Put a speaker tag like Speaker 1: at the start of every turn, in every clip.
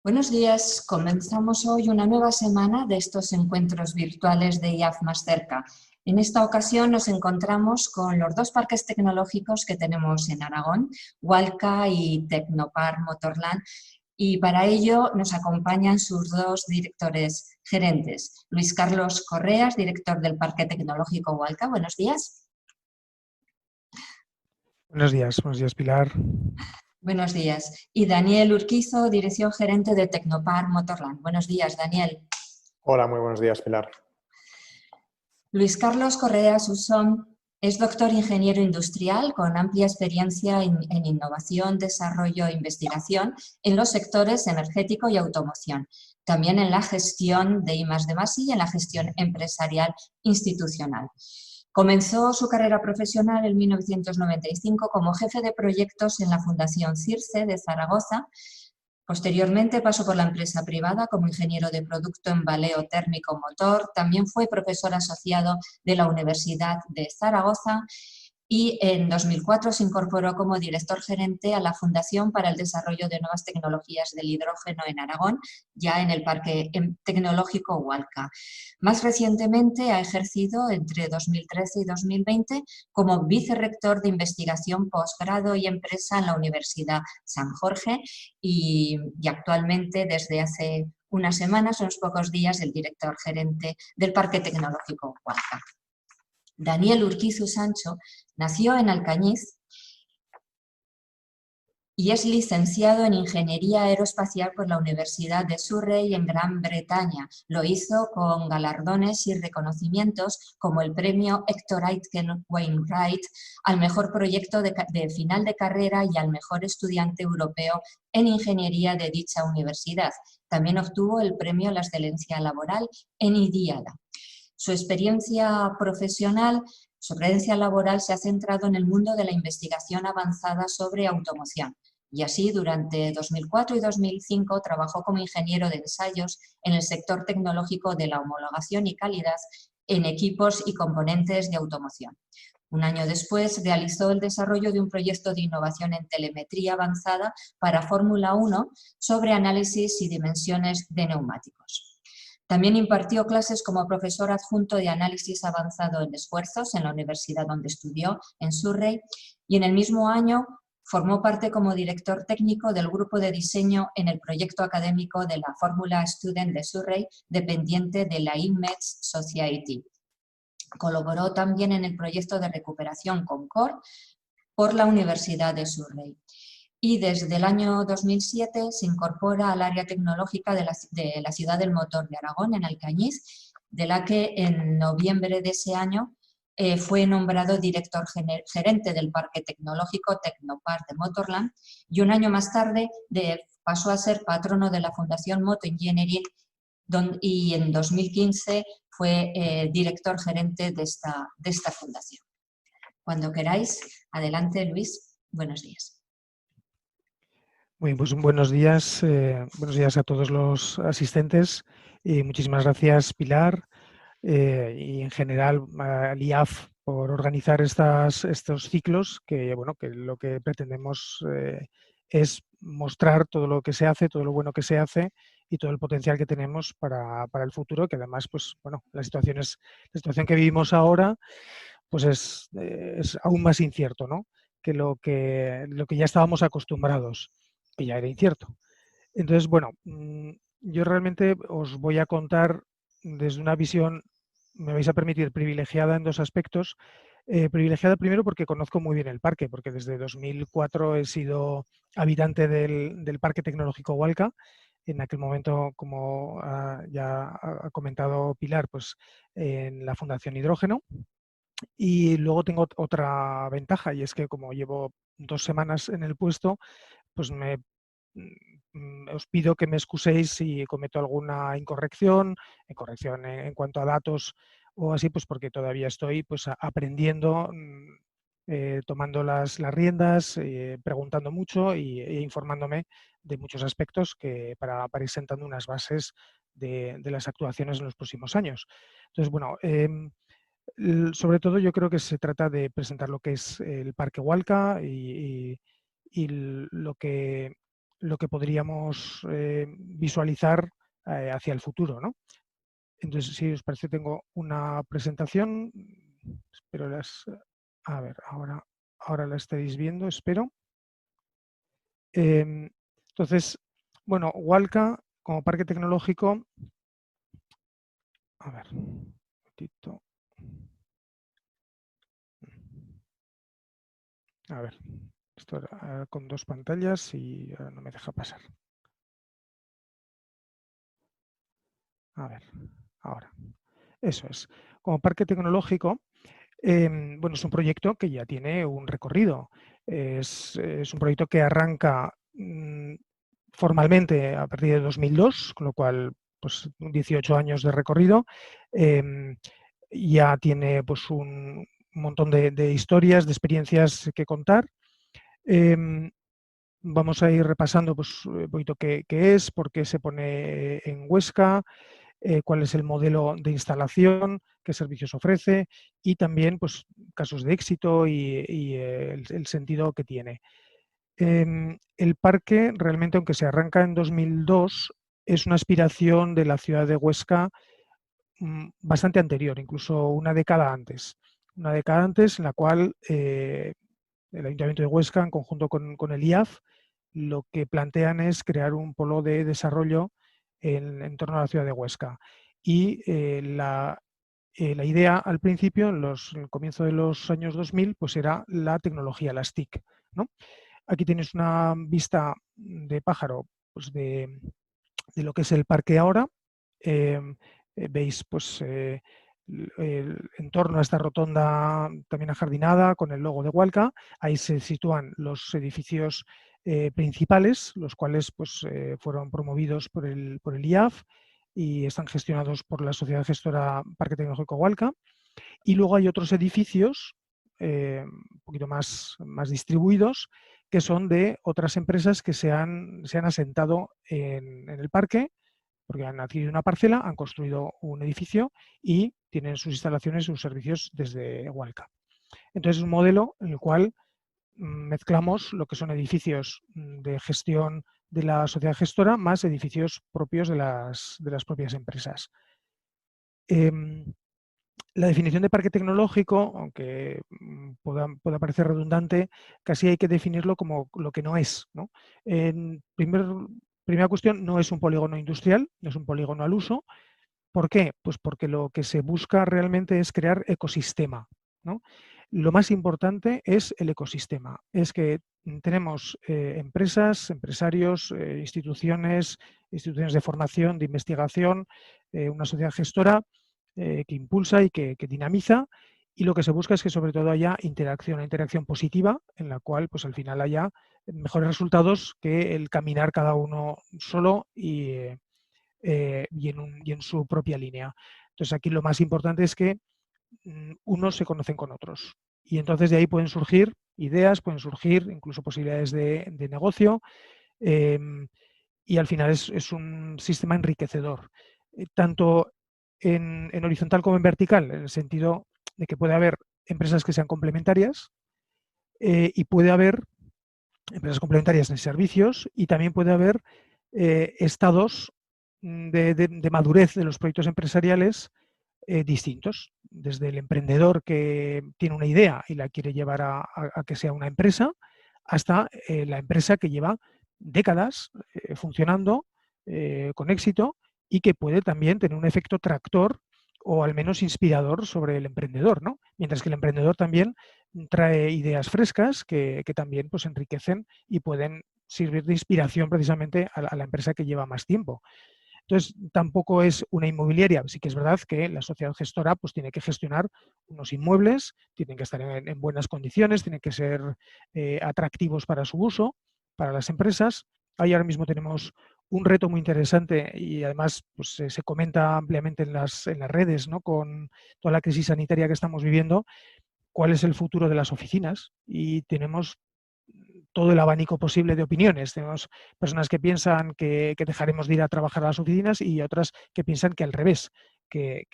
Speaker 1: Buenos días. Comenzamos hoy una nueva semana de estos encuentros virtuales de IAF Más Cerca. En esta ocasión nos encontramos con los dos parques tecnológicos que tenemos en Aragón, Hualca y Tecnopar Motorland, y para ello nos acompañan sus dos directores gerentes. Luis Carlos Correas, director del Parque Tecnológico Hualca. Buenos días.
Speaker 2: Buenos días Pilar.
Speaker 1: Buenos días. Y Daniel Urquizo, dirección gerente de Tecnopar Motorland. Buenos días, Daniel.
Speaker 3: Hola, muy buenos días, Pilar.
Speaker 1: Luis Carlos Correa Susón es doctor ingeniero industrial con amplia experiencia en innovación, desarrollo e investigación en los sectores energético y automoción. También en la gestión de I+D+I y en la gestión empresarial institucional. Comenzó su carrera profesional en 1995 como jefe de proyectos en la Fundación CIRCE de Zaragoza. Posteriormente pasó por la empresa privada como ingeniero de producto en baleo térmico motor. También fue profesor asociado de la Universidad de Zaragoza y en 2004 se incorporó como director gerente a la Fundación para el Desarrollo de Nuevas Tecnologías del Hidrógeno en Aragón, ya en el Parque Tecnológico Hualca. Más recientemente ha ejercido entre 2013 y 2020 como vicerrector de investigación, posgrado y empresa en la Universidad San Jorge y actualmente desde hace unas semanas, unos pocos días, el director gerente del Parque Tecnológico Hualca. Daniel Urquizu Sancho nació en Alcañiz y es licenciado en Ingeniería Aeroespacial por la Universidad de Surrey en Gran Bretaña. Lo hizo con galardones y reconocimientos como el premio Héctor Aitken Wainwright al mejor proyecto de final de carrera y al mejor estudiante europeo en ingeniería de dicha universidad. También obtuvo el premio a la excelencia laboral en IDIADA. Su experiencia profesional, su experiencia laboral se ha centrado en el mundo de la investigación avanzada sobre automoción. Y así, durante 2004 y 2005, trabajó como ingeniero de ensayos en el sector tecnológico de la homologación y calidad en equipos y componentes de automoción. Un año después, realizó el desarrollo de un proyecto de innovación en telemetría avanzada para Fórmula 1 sobre análisis y dimensiones de neumáticos. También impartió clases como profesor adjunto de análisis avanzado en esfuerzos en la universidad donde estudió, en Surrey, y en el mismo año formó parte como director técnico del grupo de diseño en el proyecto académico de la Fórmula Student de Surrey, dependiente de la Image Society. Colaboró también en el proyecto de recuperación Concord por la Universidad de Surrey. Y desde el año 2007 se incorpora al área tecnológica de la Ciudad del Motor de Aragón, en Alcañiz, de la que en noviembre de ese año fue nombrado director gerente del Parque Tecnológico Tecnopar de Motorland, y un año más tarde pasó a ser patrono de la Fundación Moto Engineering, y en 2015 fue director gerente de esta fundación. Cuando queráis, adelante Luis, buenos días.
Speaker 2: Muy bien, pues buenos días a todos los asistentes y muchísimas gracias Pilar y en general al IAF por organizar estos ciclos que, bueno, que lo que pretendemos es mostrar todo lo que se hace, todo lo bueno que se hace y todo el potencial que tenemos para el futuro, que además, pues bueno, la situación que vivimos ahora pues es aún más incierto, ¿no?, que lo que ya estábamos acostumbrados, que ya era incierto. Entonces, bueno, yo realmente os voy a contar desde una visión, me vais a permitir, privilegiada en dos aspectos. Privilegiada primero porque conozco muy bien el parque, porque desde 2004 he sido habitante del Parque Tecnológico Hualca. En aquel momento, como ya ha comentado Pilar, pues en la Fundación Hidrógeno. Y luego tengo otra ventaja, y es que como llevo 2 semanas en el puesto, pues os pido que me excuséis si cometo alguna incorrección, en cuanto a datos o así, pues porque todavía estoy pues aprendiendo, tomando las riendas, preguntando mucho e informándome de muchos aspectos para ir sentando unas bases de las actuaciones en los próximos años. Entonces, bueno, sobre todo yo creo que se trata de presentar lo que es el Parque Hualca y lo que lo que podríamos visualizar hacia el futuro, ¿no? Entonces, si os parece, tengo una presentación. Espero a ver, ahora la estaréis viendo, espero. Entonces, bueno, Hualca como parque tecnológico. A ver, un momentito. A ver, esto era con 2 pantallas y ahora no me deja pasar. A ver, ahora. Eso es. Como parque tecnológico, bueno, es un proyecto que ya tiene un recorrido. Es un proyecto que arranca formalmente a partir de 2002, con lo cual, pues 18 años de recorrido. Ya tiene pues un montón de historias, de experiencias que contar. Vamos a ir repasando pues, un poquito qué es, por qué se pone en Huesca, cuál es el modelo de instalación, qué servicios ofrece y también pues, casos de éxito y el sentido que tiene. El parque realmente, aunque se arranca en 2002, es una aspiración de la ciudad de Huesca bastante anterior, incluso una década antes. Una década antes en la cual el Ayuntamiento de Huesca, en conjunto con el IAF, lo que plantean es crear un polo de desarrollo en torno a la ciudad de Huesca. Y la idea al principio, en el comienzo de los años 2000, pues era la tecnología, las TIC, ¿no? Aquí tienes una vista de pájaro pues de lo que es el parque ahora. Veis pues en torno a esta rotonda también ajardinada con el logo de Hualca. Ahí se sitúan los edificios principales, los cuales pues, fueron promovidos por el IAF y están gestionados por la sociedad gestora Parque Tecnológico Hualca. Y luego hay otros edificios un poquito más distribuidos, que son de otras empresas que se han asentado en el parque, porque han adquirido una parcela, han construido un edificio y tienen sus instalaciones y sus servicios desde Hualca. Entonces es un modelo en el cual mezclamos lo que son edificios de gestión de la sociedad gestora más edificios propios de las propias empresas. La definición de parque tecnológico, aunque pueda parecer redundante, casi hay que definirlo como lo que no es, ¿no? Primera cuestión, no es un polígono industrial, no es un polígono al uso. ¿Por qué? Pues porque lo que se busca realmente es crear ecosistema, ¿no? Lo más importante es el ecosistema. Es que tenemos empresas, empresarios, instituciones de formación, de investigación, una sociedad gestora que impulsa y que dinamiza, y lo que se busca es que sobre todo haya interacción, una interacción positiva en la cual pues al final haya mejores resultados que el caminar cada uno solo y en su propia línea. Entonces aquí lo más importante es que unos se conocen con otros y entonces de ahí pueden surgir ideas, pueden surgir incluso posibilidades de negocio y al final es un sistema enriquecedor, tanto en horizontal como en vertical, en el sentido de que puede haber empresas que sean complementarias y puede haber empresas complementarias en servicios y también puede haber estados de madurez de los proyectos empresariales distintos, desde el emprendedor que tiene una idea y la quiere llevar a que sea una empresa, hasta la empresa que lleva décadas funcionando con éxito y que puede también tener un efecto tractor o al menos inspirador sobre el emprendedor, ¿no? Mientras que el emprendedor también trae ideas frescas que también pues, enriquecen y pueden servir de inspiración precisamente a la empresa que lleva más tiempo. Entonces, tampoco es una inmobiliaria. Sí que es verdad que la sociedad gestora pues, tiene que gestionar unos inmuebles, tienen que estar en buenas condiciones, tienen que ser atractivos para su uso, para las empresas. Ahí ahora mismo tenemos un reto muy interesante y además pues, se comenta ampliamente en las redes, ¿no? Con toda la crisis sanitaria que estamos viviendo, cuál es el futuro de las oficinas, y tenemos todo el abanico posible de opiniones. Tenemos personas que piensan que dejaremos de ir a trabajar a las oficinas y otras que piensan que al revés, que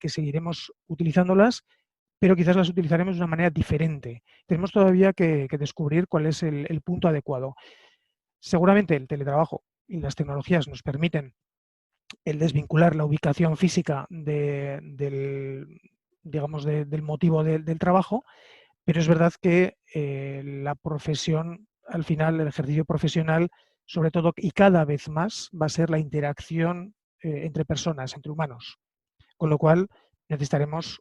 Speaker 2: seguiremos utilizándolas, pero quizás las utilizaremos de una manera diferente. Tenemos todavía que descubrir cuál es el punto adecuado. Seguramente el teletrabajo y las tecnologías nos permiten el desvincular la ubicación física digamos, del motivo del trabajo, pero es verdad que la profesión, al final, el ejercicio profesional, sobre todo y cada vez más, va a ser la interacción entre personas, entre humanos. Con lo cual necesitaremos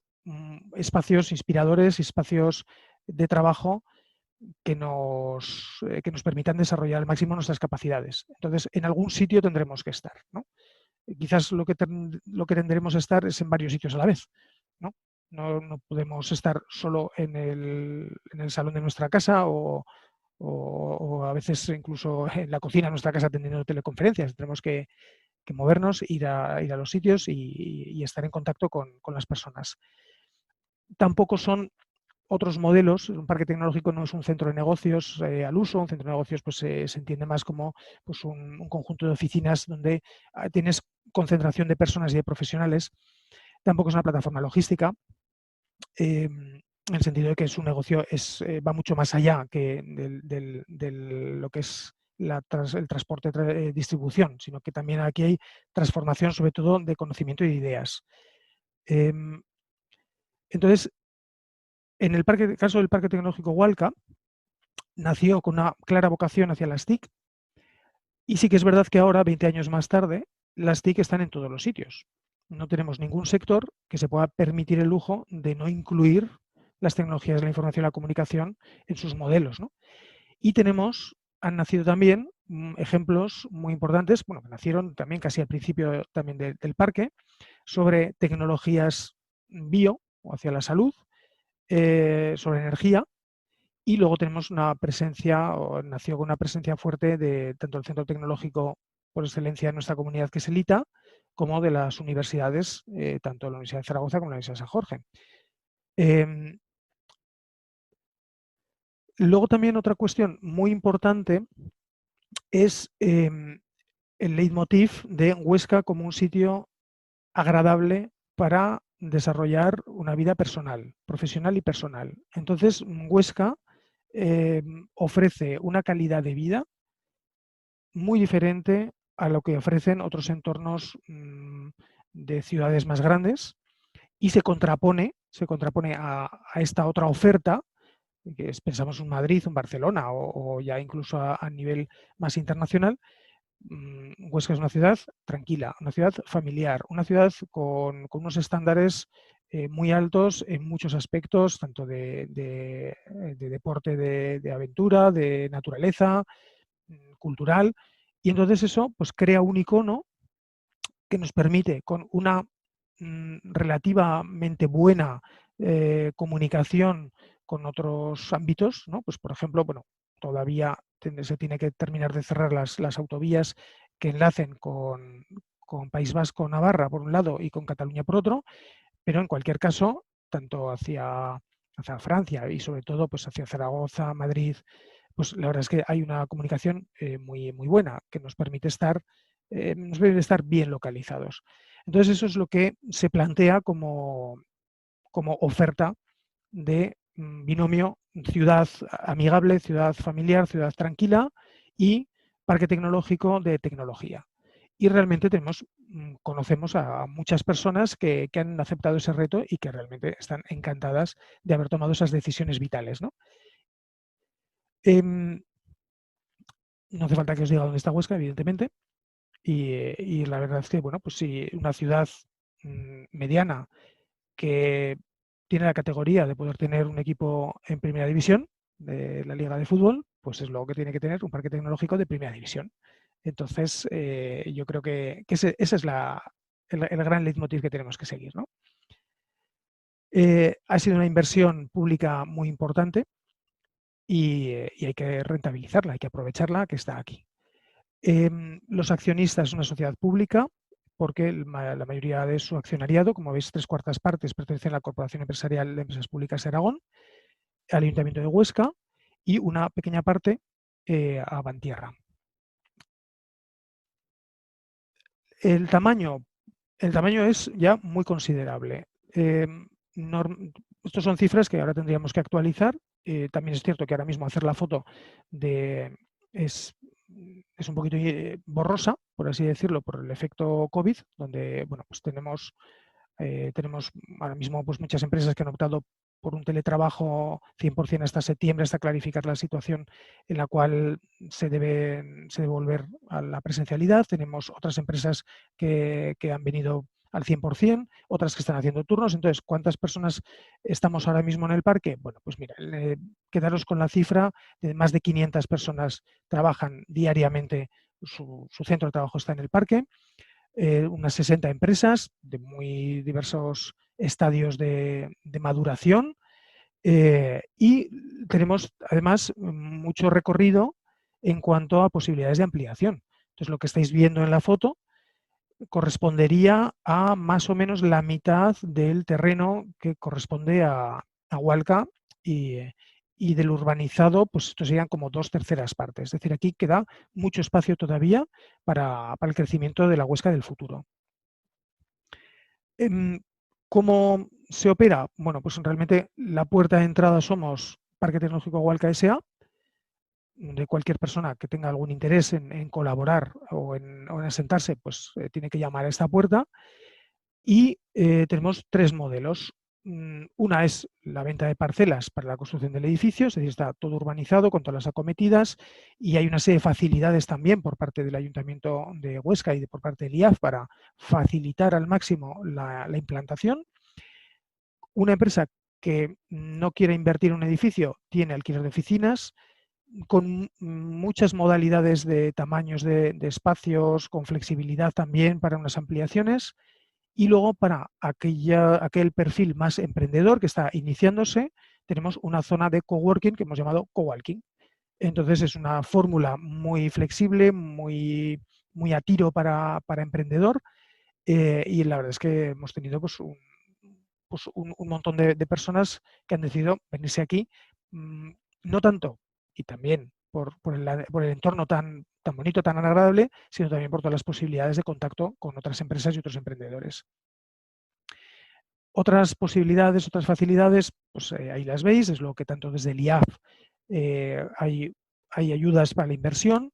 Speaker 2: espacios inspiradores, espacios de trabajo que nos permitan desarrollar al máximo nuestras capacidades. Entonces, en algún sitio tendremos que estar, ¿no? Quizás lo que tendremos que estar es en varios sitios a la vez, ¿no? No podemos estar solo en el salón de nuestra casa o a veces incluso en la cocina de nuestra casa atendiendo teleconferencias. Tenemos que movernos, ir a los sitios y estar en contacto con las personas. Tampoco son otros modelos. Un parque tecnológico no es un centro de negocios al uso. Un centro de negocios pues, se entiende más como pues, un conjunto de oficinas donde tienes concentración de personas y de profesionales. Tampoco es una plataforma logística, en el sentido de que su negocio va mucho más allá que lo que es el transporte distribución, sino que también aquí hay transformación sobre todo de conocimiento y de ideas. Entonces, en el caso del Parque Tecnológico Hualca, nació con una clara vocación hacia las TIC, y sí que es verdad que ahora, 20 años más tarde, las TIC están en todos los sitios. No tenemos ningún sector que se pueda permitir el lujo de no incluir las tecnologías de la información y la comunicación en sus modelos, ¿no? Y han nacido también ejemplos muy importantes, bueno, que nacieron también casi al principio también del parque, sobre tecnologías bio o hacia la salud, sobre energía. Y luego tenemos una presencia, o nació con una presencia fuerte de tanto el centro tecnológico por excelencia en nuestra comunidad, que es el ITA, como de las universidades, tanto la Universidad de Zaragoza como la Universidad de San Jorge. Luego también otra cuestión muy importante es el leitmotiv de Huesca como un sitio agradable para desarrollar una vida personal, profesional y personal. Entonces, Huesca ofrece una calidad de vida muy diferente a lo que ofrecen otros entornos de ciudades más grandes, y se contrapone a esta otra oferta, que pensamos un Madrid, un Barcelona o ya incluso a nivel más internacional. Huesca es una ciudad tranquila, una ciudad familiar, una ciudad con unos estándares muy altos en muchos aspectos, tanto de deporte, de aventura, de naturaleza, cultural. Y entonces eso pues crea un icono que nos permite, con una relativamente buena comunicación con otros ámbitos, ¿no? Pues por ejemplo, bueno, todavía se tiene que terminar de cerrar las autovías que enlacen con País Vasco, Navarra por un lado y con Cataluña por otro, pero en cualquier caso, tanto hacia Francia y sobre todo pues hacia Zaragoza, Madrid, pues la verdad es que hay una comunicación muy, muy buena que nos permite estar bien localizados. Entonces eso es lo que se plantea como oferta de binomio ciudad amigable, ciudad familiar, ciudad tranquila y parque tecnológico de tecnología. Y realmente conocemos a muchas personas que han aceptado ese reto y que realmente están encantadas de haber tomado esas decisiones vitales, ¿no? No hace falta que os diga dónde está Huesca, evidentemente. Y la verdad es que, bueno, pues sí, una ciudad mediana que tiene la categoría de poder tener un equipo en primera división de la Liga de Fútbol, pues es lo que tiene que tener un parque tecnológico de primera división. Entonces, yo creo que ese es el gran leitmotiv que tenemos que seguir, ¿no? Ha sido una inversión pública muy importante y hay que rentabilizarla, hay que aprovecharla que está aquí. Los accionistas, una sociedad pública, porque la mayoría de su accionariado, como veis, 3/4 partes pertenecen a la Corporación Empresarial de Empresas Públicas de Aragón, al Ayuntamiento de Huesca y una pequeña parte a Bantierra. El tamaño es ya muy considerable. Estos son cifras que ahora tendríamos que actualizar. También es cierto que ahora mismo hacer la foto es es un poquito borrosa, por así decirlo, por el efecto COVID, donde bueno, pues tenemos ahora mismo pues muchas empresas que han optado por un teletrabajo 100% hasta septiembre, hasta clarificar la situación en la cual se debe volver a la presencialidad. Tenemos otras empresas que han venido al 100%, otras que están haciendo turnos. Entonces, ¿cuántas personas estamos ahora mismo en el parque? Bueno, pues mira, quedaros con la cifra de más de 500 personas trabajan diariamente, su centro de trabajo está en el parque. Unas 60 empresas de muy diversos estadios de maduración, y tenemos además mucho recorrido en cuanto a posibilidades de ampliación. Entonces, lo que estáis viendo en la foto correspondería a más o menos la mitad del terreno que corresponde a Hualca, y del urbanizado, pues esto serían como 2/3 partes. Es decir, aquí queda mucho espacio todavía para el crecimiento de la Huesca del futuro. ¿Cómo se opera? Bueno, pues realmente la puerta de entrada somos Parque Tecnológico Hualca S.A., de cualquier persona que tenga algún interés en colaborar o en asentarse, pues tiene que llamar a esta puerta. Y tenemos 3 modelos. Una es la venta de parcelas para la construcción del edificio, es decir, está todo urbanizado con todas las acometidas, y hay una serie de facilidades también por parte del Ayuntamiento de Huesca y por parte del IAF para facilitar al máximo la implantación. Una empresa que no quiere invertir en un edificio tiene alquiler de oficinas, con muchas modalidades de tamaños de espacios, con flexibilidad también para unas ampliaciones. Y luego, para aquel perfil más emprendedor que está iniciándose, tenemos una zona de coworking que hemos llamado coworking. Entonces, es una fórmula muy flexible, muy a tiro para emprendedor, y la verdad es que hemos tenido pues un montón de personas que han decidido venirse aquí, no tanto, y también por el entorno tan bonito, tan agradable, sino también por todas las posibilidades de contacto con otras empresas y otros emprendedores. Otras posibilidades, otras facilidades, pues ahí las veis, es lo que tanto desde el IAF hay ayudas para la inversión.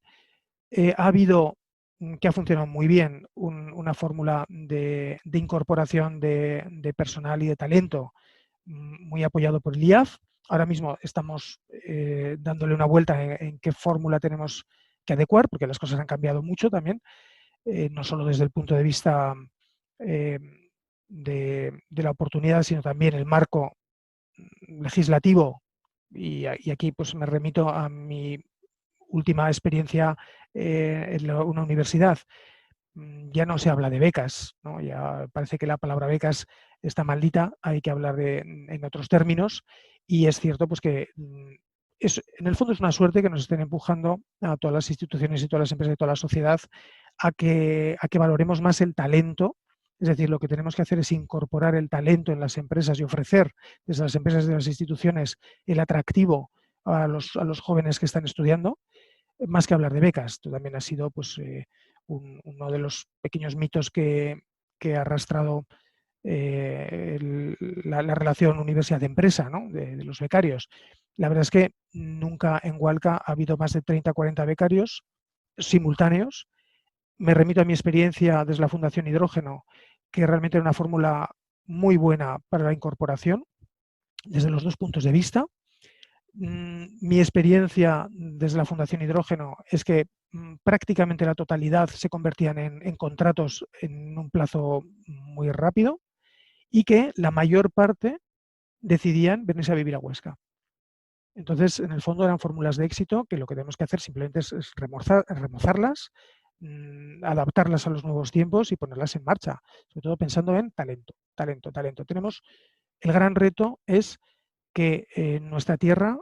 Speaker 2: Ha habido, que ha funcionado muy bien, una fórmula de incorporación de personal y de talento muy apoyado por el IAF. Ahora mismo estamos dándole una vuelta en qué fórmula tenemos que adecuar, porque las cosas han cambiado mucho también, no solo desde el punto de vista eh, de la oportunidad, sino también el marco legislativo. Y aquí pues me remito a mi última experiencia en una universidad. Ya no se habla de becas, ¿no? Ya parece que la palabra becas está maldita, hay que hablar en otros términos, y es cierto pues que en el fondo es una suerte que nos estén empujando a todas las instituciones y todas las empresas de toda la sociedad a que valoremos más el talento. Es decir, lo que tenemos que hacer es incorporar el talento en las empresas y ofrecer desde las empresas y de las instituciones el atractivo a los jóvenes que están estudiando, más que hablar de becas. Esto también ha sido pues, uno de los pequeños mitos que ha arrastrado la relación universidad-empresa, ¿no? de los becarios. La verdad es que nunca en Hualca ha habido más de 30 o 40 becarios simultáneos. Me remito a mi experiencia desde la Fundación Hidrógeno, que realmente era una fórmula muy buena para la incorporación desde los 2 puntos de vista. Mi experiencia desde la Fundación Hidrógeno es que prácticamente la totalidad se convertían en contratos en un plazo muy rápido, y que la mayor parte decidían venirse a vivir a Huesca. Entonces, en el fondo eran fórmulas de éxito que lo que tenemos que hacer simplemente es remozarlas, adaptarlas a los nuevos tiempos y ponerlas en marcha, sobre todo pensando en talento, talento, talento. El gran reto es que nuestra tierra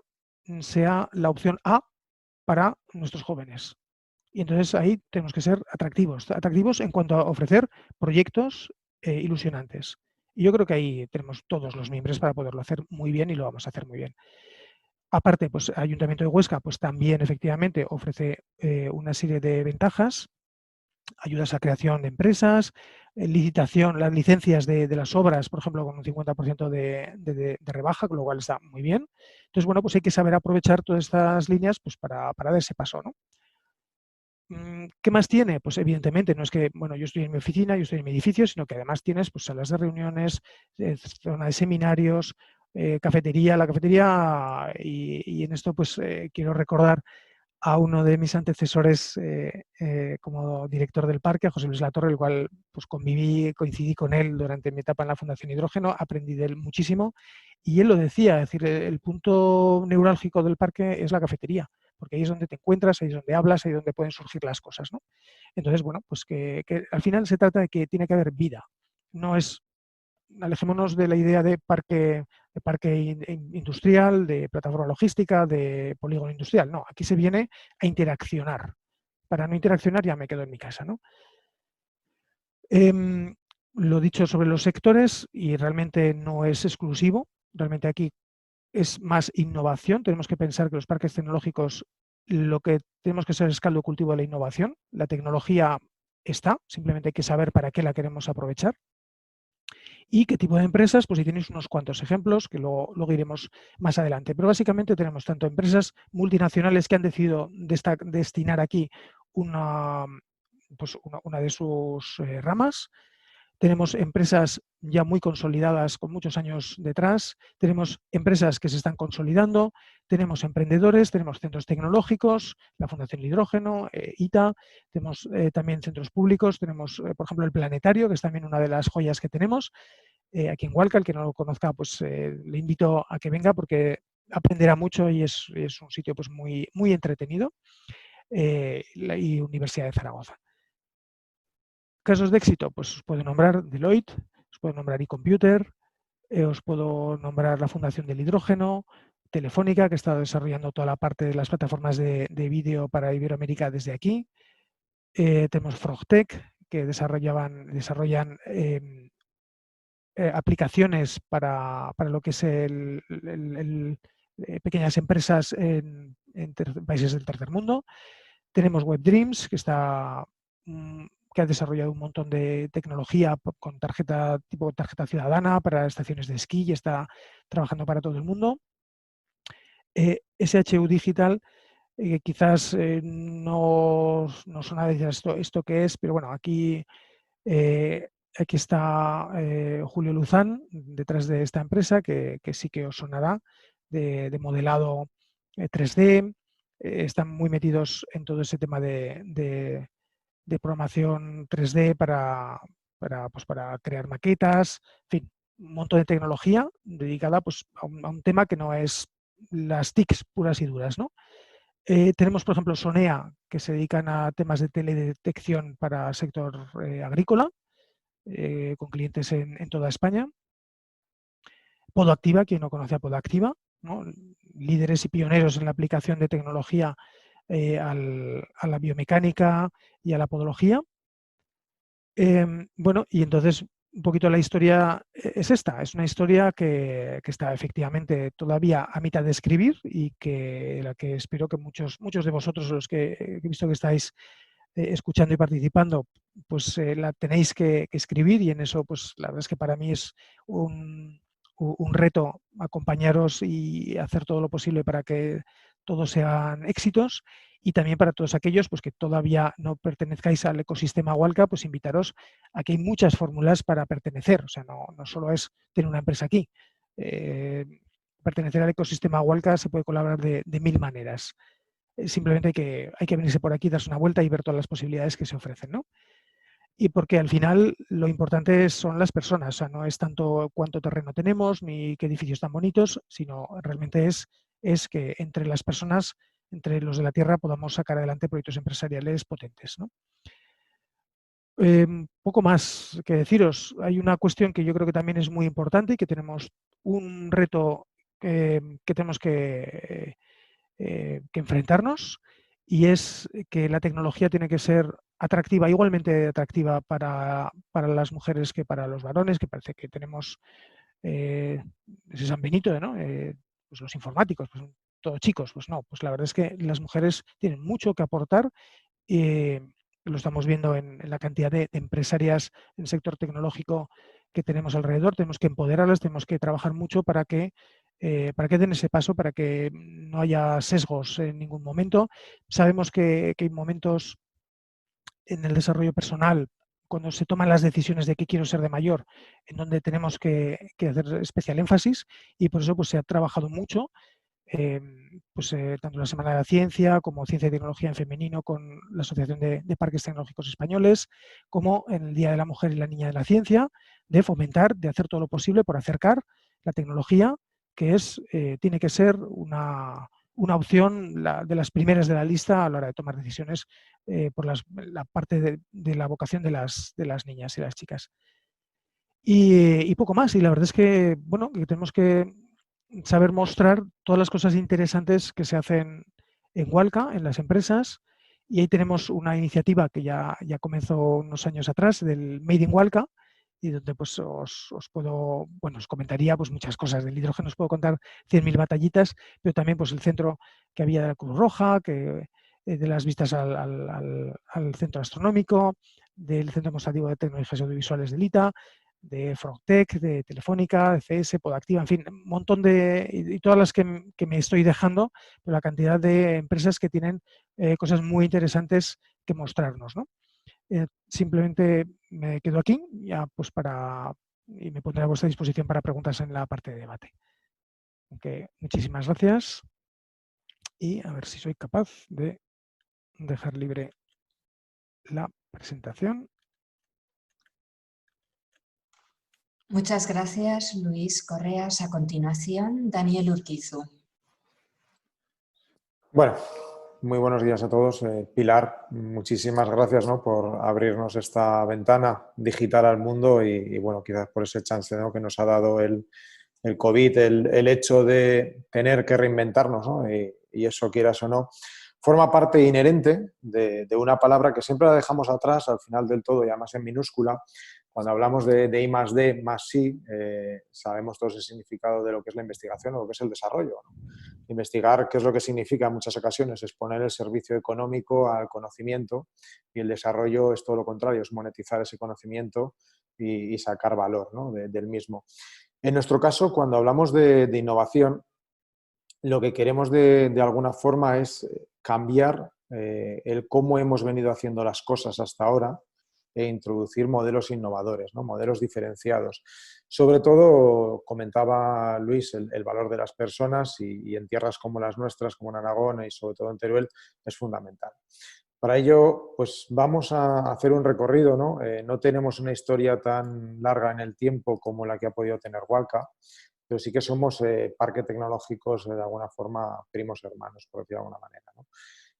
Speaker 2: sea la opción A para nuestros jóvenes. Y entonces ahí tenemos que ser atractivos en cuanto a ofrecer proyectos ilusionantes. Y yo creo que ahí tenemos todos los miembros para poderlo hacer muy bien, y lo vamos a hacer muy bien. Aparte, pues Ayuntamiento de Huesca pues también efectivamente ofrece una serie de ventajas, ayudas a creación de empresas, licitación, las licencias de las obras, por ejemplo, con un 50% de rebaja, con lo cual está muy bien. Entonces, bueno, pues hay que saber aprovechar todas estas líneas pues para dar ese paso, ¿no? ¿Qué más tiene? Pues evidentemente no es que, bueno, yo estoy en mi oficina, yo estoy en mi edificio, sino que además tienes pues, salas de reuniones, zona de seminarios, cafetería. La cafetería, y en esto pues quiero recordar a uno de mis antecesores como director del parque, a José Luis Latorre, el cual pues coincidí con él durante mi etapa en la Fundación Hidrógeno, aprendí de él muchísimo y él lo decía, es decir, el punto neurálgico del parque es la cafetería, porque ahí es donde te encuentras, ahí es donde hablas, ahí es donde pueden surgir las cosas, ¿no? Entonces, bueno, pues que al final se trata de que tiene que haber vida, no es, alejémonos de la idea de parque industrial, de plataforma logística, de polígono industrial. No, aquí se viene a interaccionar. Para no interaccionar ya me quedo en mi casa, ¿no? Lo dicho sobre los sectores, y realmente no es exclusivo, realmente aquí es más innovación. Tenemos que pensar que los parques tecnológicos, lo que tenemos que ser es caldo de cultivo de la innovación. La tecnología está, simplemente hay que saber para qué la queremos aprovechar. ¿Y qué tipo de empresas? Pues si tenéis unos cuantos ejemplos que luego iremos más adelante. Pero básicamente tenemos tanto empresas multinacionales que han decidido destinar aquí una, pues una de sus ramas. Tenemos empresas ya muy consolidadas con muchos años detrás, tenemos empresas que se están consolidando, tenemos emprendedores, tenemos centros tecnológicos, la Fundación Hidrógeno, ITA, tenemos también centros públicos, tenemos por ejemplo el Planetario, que es también una de las joyas que tenemos, aquí en Hualca. El que no lo conozca, pues le invito a que venga porque aprenderá mucho y es un sitio pues muy entretenido, y Universidad de Zaragoza. Casos de éxito, pues os puedo nombrar Deloitte, os puedo nombrar eComputer, os puedo nombrar la Fundación del Hidrógeno, Telefónica, que está desarrollando toda la parte de las plataformas de vídeo para Iberoamérica desde aquí. Tenemos Frogtech, que desarrollan aplicaciones para lo que es pequeñas empresas en países del tercer mundo. Tenemos WebDreams, que ha desarrollado un montón de tecnología con tipo tarjeta ciudadana para estaciones de esquí y está trabajando para todo el mundo. SHU Digital, quizás no suena decir esto qué es, pero bueno, aquí está Julio Luzán detrás de esta empresa, que sí que os sonará, de modelado 3D. Están muy metidos en todo ese tema de programación 3D pues para crear maquetas, en fin, un montón de tecnología dedicada pues, a un tema que no es las TICs puras y duras, ¿no? Tenemos, por ejemplo, Sonea, que se dedican a temas de teledetección para el sector agrícola, con clientes en toda España. Podoactiva, quien no conoce a Podoactiva, ¿no? Líderes y pioneros en la aplicación de tecnología a la biomecánica y a la podología. Bueno, y entonces un poquito la historia es esta, es una historia que está efectivamente todavía a mitad de escribir y la que espero que muchos de vosotros, los que he visto que estáis escuchando y participando, pues la tenéis que escribir, y en eso pues la verdad es que para mí es un reto acompañaros y hacer todo lo posible para que todos sean éxitos. Y también para todos aquellos pues, que todavía no pertenezcáis al ecosistema Hualca, pues invitaros a que hay muchas fórmulas para pertenecer. O sea, no solo es tener una empresa aquí. Pertenecer al ecosistema Hualca se puede colaborar de mil maneras. Simplemente hay que venirse por aquí, darse una vuelta y ver todas las posibilidades que se ofrecen, ¿no? Y porque al final lo importante son las personas, o sea, no es tanto cuánto terreno tenemos ni qué edificios tan bonitos, sino realmente es que entre las personas, entre los de la tierra, podamos sacar adelante proyectos empresariales potentes, ¿no? Poco más que deciros. Hay una cuestión que yo creo que también es muy importante y que tenemos un reto que tenemos que enfrentarnos, y es que la tecnología tiene que ser atractiva, igualmente atractiva para las mujeres que para los varones, que parece que tenemos ese San Benito, ¿no? Pues los informáticos, pues todos chicos, pues no, pues la verdad es que las mujeres tienen mucho que aportar. Lo estamos viendo en la cantidad de empresarias en el sector tecnológico que tenemos alrededor. Tenemos que empoderarlas, tenemos que trabajar mucho para que den ese paso, para que no haya sesgos en ningún momento. Sabemos que hay momentos en el desarrollo personal, cuando se toman las decisiones de qué quiero ser de mayor, en donde tenemos que hacer especial énfasis, y por eso pues, se ha trabajado mucho, tanto la Semana de la Ciencia como Ciencia y Tecnología en Femenino con la Asociación de Parques Tecnológicos Españoles, como en el Día de la Mujer y la Niña de la Ciencia, de fomentar, de hacer todo lo posible por acercar la tecnología, que tiene que ser una opción de las primeras de la lista a la hora de tomar decisiones por la parte de la vocación de las niñas y las chicas. Y poco más. Y la verdad es que, bueno, que tenemos que saber mostrar todas las cosas interesantes que se hacen en Walca, en las empresas. Y ahí tenemos una iniciativa que ya comenzó unos años atrás, del Made in Walca, y donde pues os comentaría pues muchas cosas. Del hidrógeno os puedo contar 100.000 batallitas, pero también pues el centro que había de la Cruz Roja, de las vistas al centro astronómico, del Centro Demostrativo de Tecnologías Audiovisuales del ITA, de Frogtech, de Telefónica, de CS, Podactiva, en fin, un montón y todas las que me estoy dejando, pero la cantidad de empresas que tienen cosas muy interesantes que mostrarnos, ¿no? Simplemente me quedo aquí ya pues y me pondré a vuestra disposición para preguntas en la parte de debate. Okay, muchísimas gracias y a ver si soy capaz de dejar libre la presentación.
Speaker 1: Muchas gracias, Luis Correas. A continuación, Daniel Urquizu.
Speaker 3: Bueno, muy buenos días a todos. Pilar, muchísimas gracias, ¿no?, por abrirnos esta ventana digital al mundo y bueno, quizás por ese chance, ¿no?, que nos ha dado el COVID, el hecho de tener que reinventarnos, ¿no? Y eso, quieras o no, forma parte inherente de una palabra que siempre la dejamos atrás al final del todo y además en minúscula. Cuando hablamos de I+D más I, sabemos todos el significado de lo que es la investigación o lo que es el desarrollo, ¿no? Investigar, ¿qué es lo que significa en muchas ocasiones? Es poner el servicio económico al conocimiento, y el desarrollo es todo lo contrario, es monetizar ese conocimiento y sacar valor, ¿no?, del mismo. En nuestro caso, cuando hablamos de innovación, lo que queremos de alguna forma es cambiar el cómo hemos venido haciendo las cosas hasta ahora e introducir modelos innovadores, ¿no?, modelos diferenciados. Sobre todo, comentaba Luis, el valor de las personas y en tierras como las nuestras, como en Aragón y sobre todo en Teruel, es fundamental. Para ello, pues vamos a hacer un recorrido, ¿no? No tenemos una historia tan larga en el tiempo como la que ha podido tener Walca, pero sí que somos parques tecnológicos de alguna forma primos hermanos, por decirlo de alguna manera, ¿no?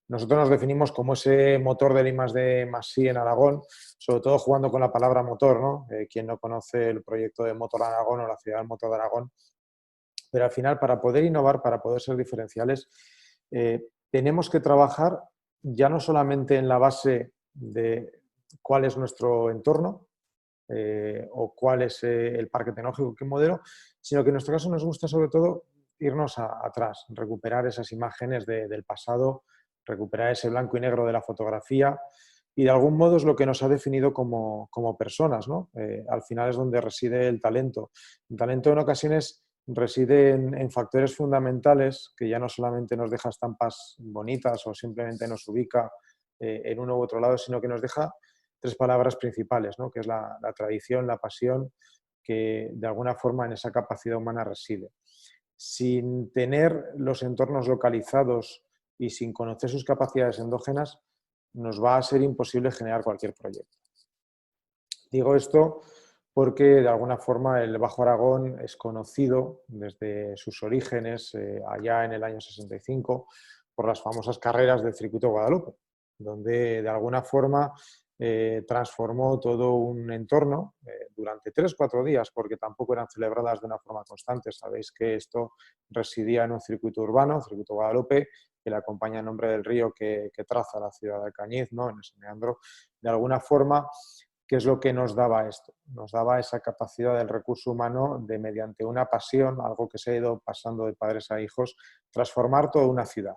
Speaker 3: Nosotros nos definimos como ese motor del I+D más I en Aragón, sobre todo jugando con la palabra motor, ¿no? Quien no conoce el proyecto de Motor Aragón o la ciudad del motor de Aragón, pero al final, para poder innovar, para poder ser diferenciales, tenemos que trabajar ya no solamente en la base de cuál es nuestro entorno o cuál es el parque tecnológico, qué modelo, sino que en nuestro caso nos gusta sobre todo irnos atrás, recuperar esas imágenes del pasado, recuperar ese blanco y negro de la fotografía, y de algún modo es lo que nos ha definido como personas, ¿no? Al final es donde reside el talento. El talento en ocasiones reside en factores fundamentales que ya no solamente nos deja estampas bonitas o simplemente nos ubica en uno u otro lado, sino que nos deja tres palabras principales, ¿no?, que es la tradición, la pasión, que de alguna forma en esa capacidad humana reside. Sin tener los entornos localizados y sin conocer sus capacidades endógenas, nos va a ser imposible generar cualquier proyecto. Digo esto porque de alguna forma el Bajo Aragón es conocido desde sus orígenes, allá en el año 65, por las famosas carreras del Circuito Guadalupe, donde de alguna forma transformó todo un entorno durante 3 o 4 días, porque tampoco eran celebradas de una forma constante. Sabéis que esto residía en un circuito urbano, Circuito Guadalupe, que le acompaña el nombre del río que traza la ciudad de Alcañiz, ¿no?, en ese meandro. De alguna forma, ¿qué es lo que nos daba esto? Nos daba esa capacidad del recurso humano de, mediante una pasión, algo que se ha ido pasando de padres a hijos, transformar toda una ciudad.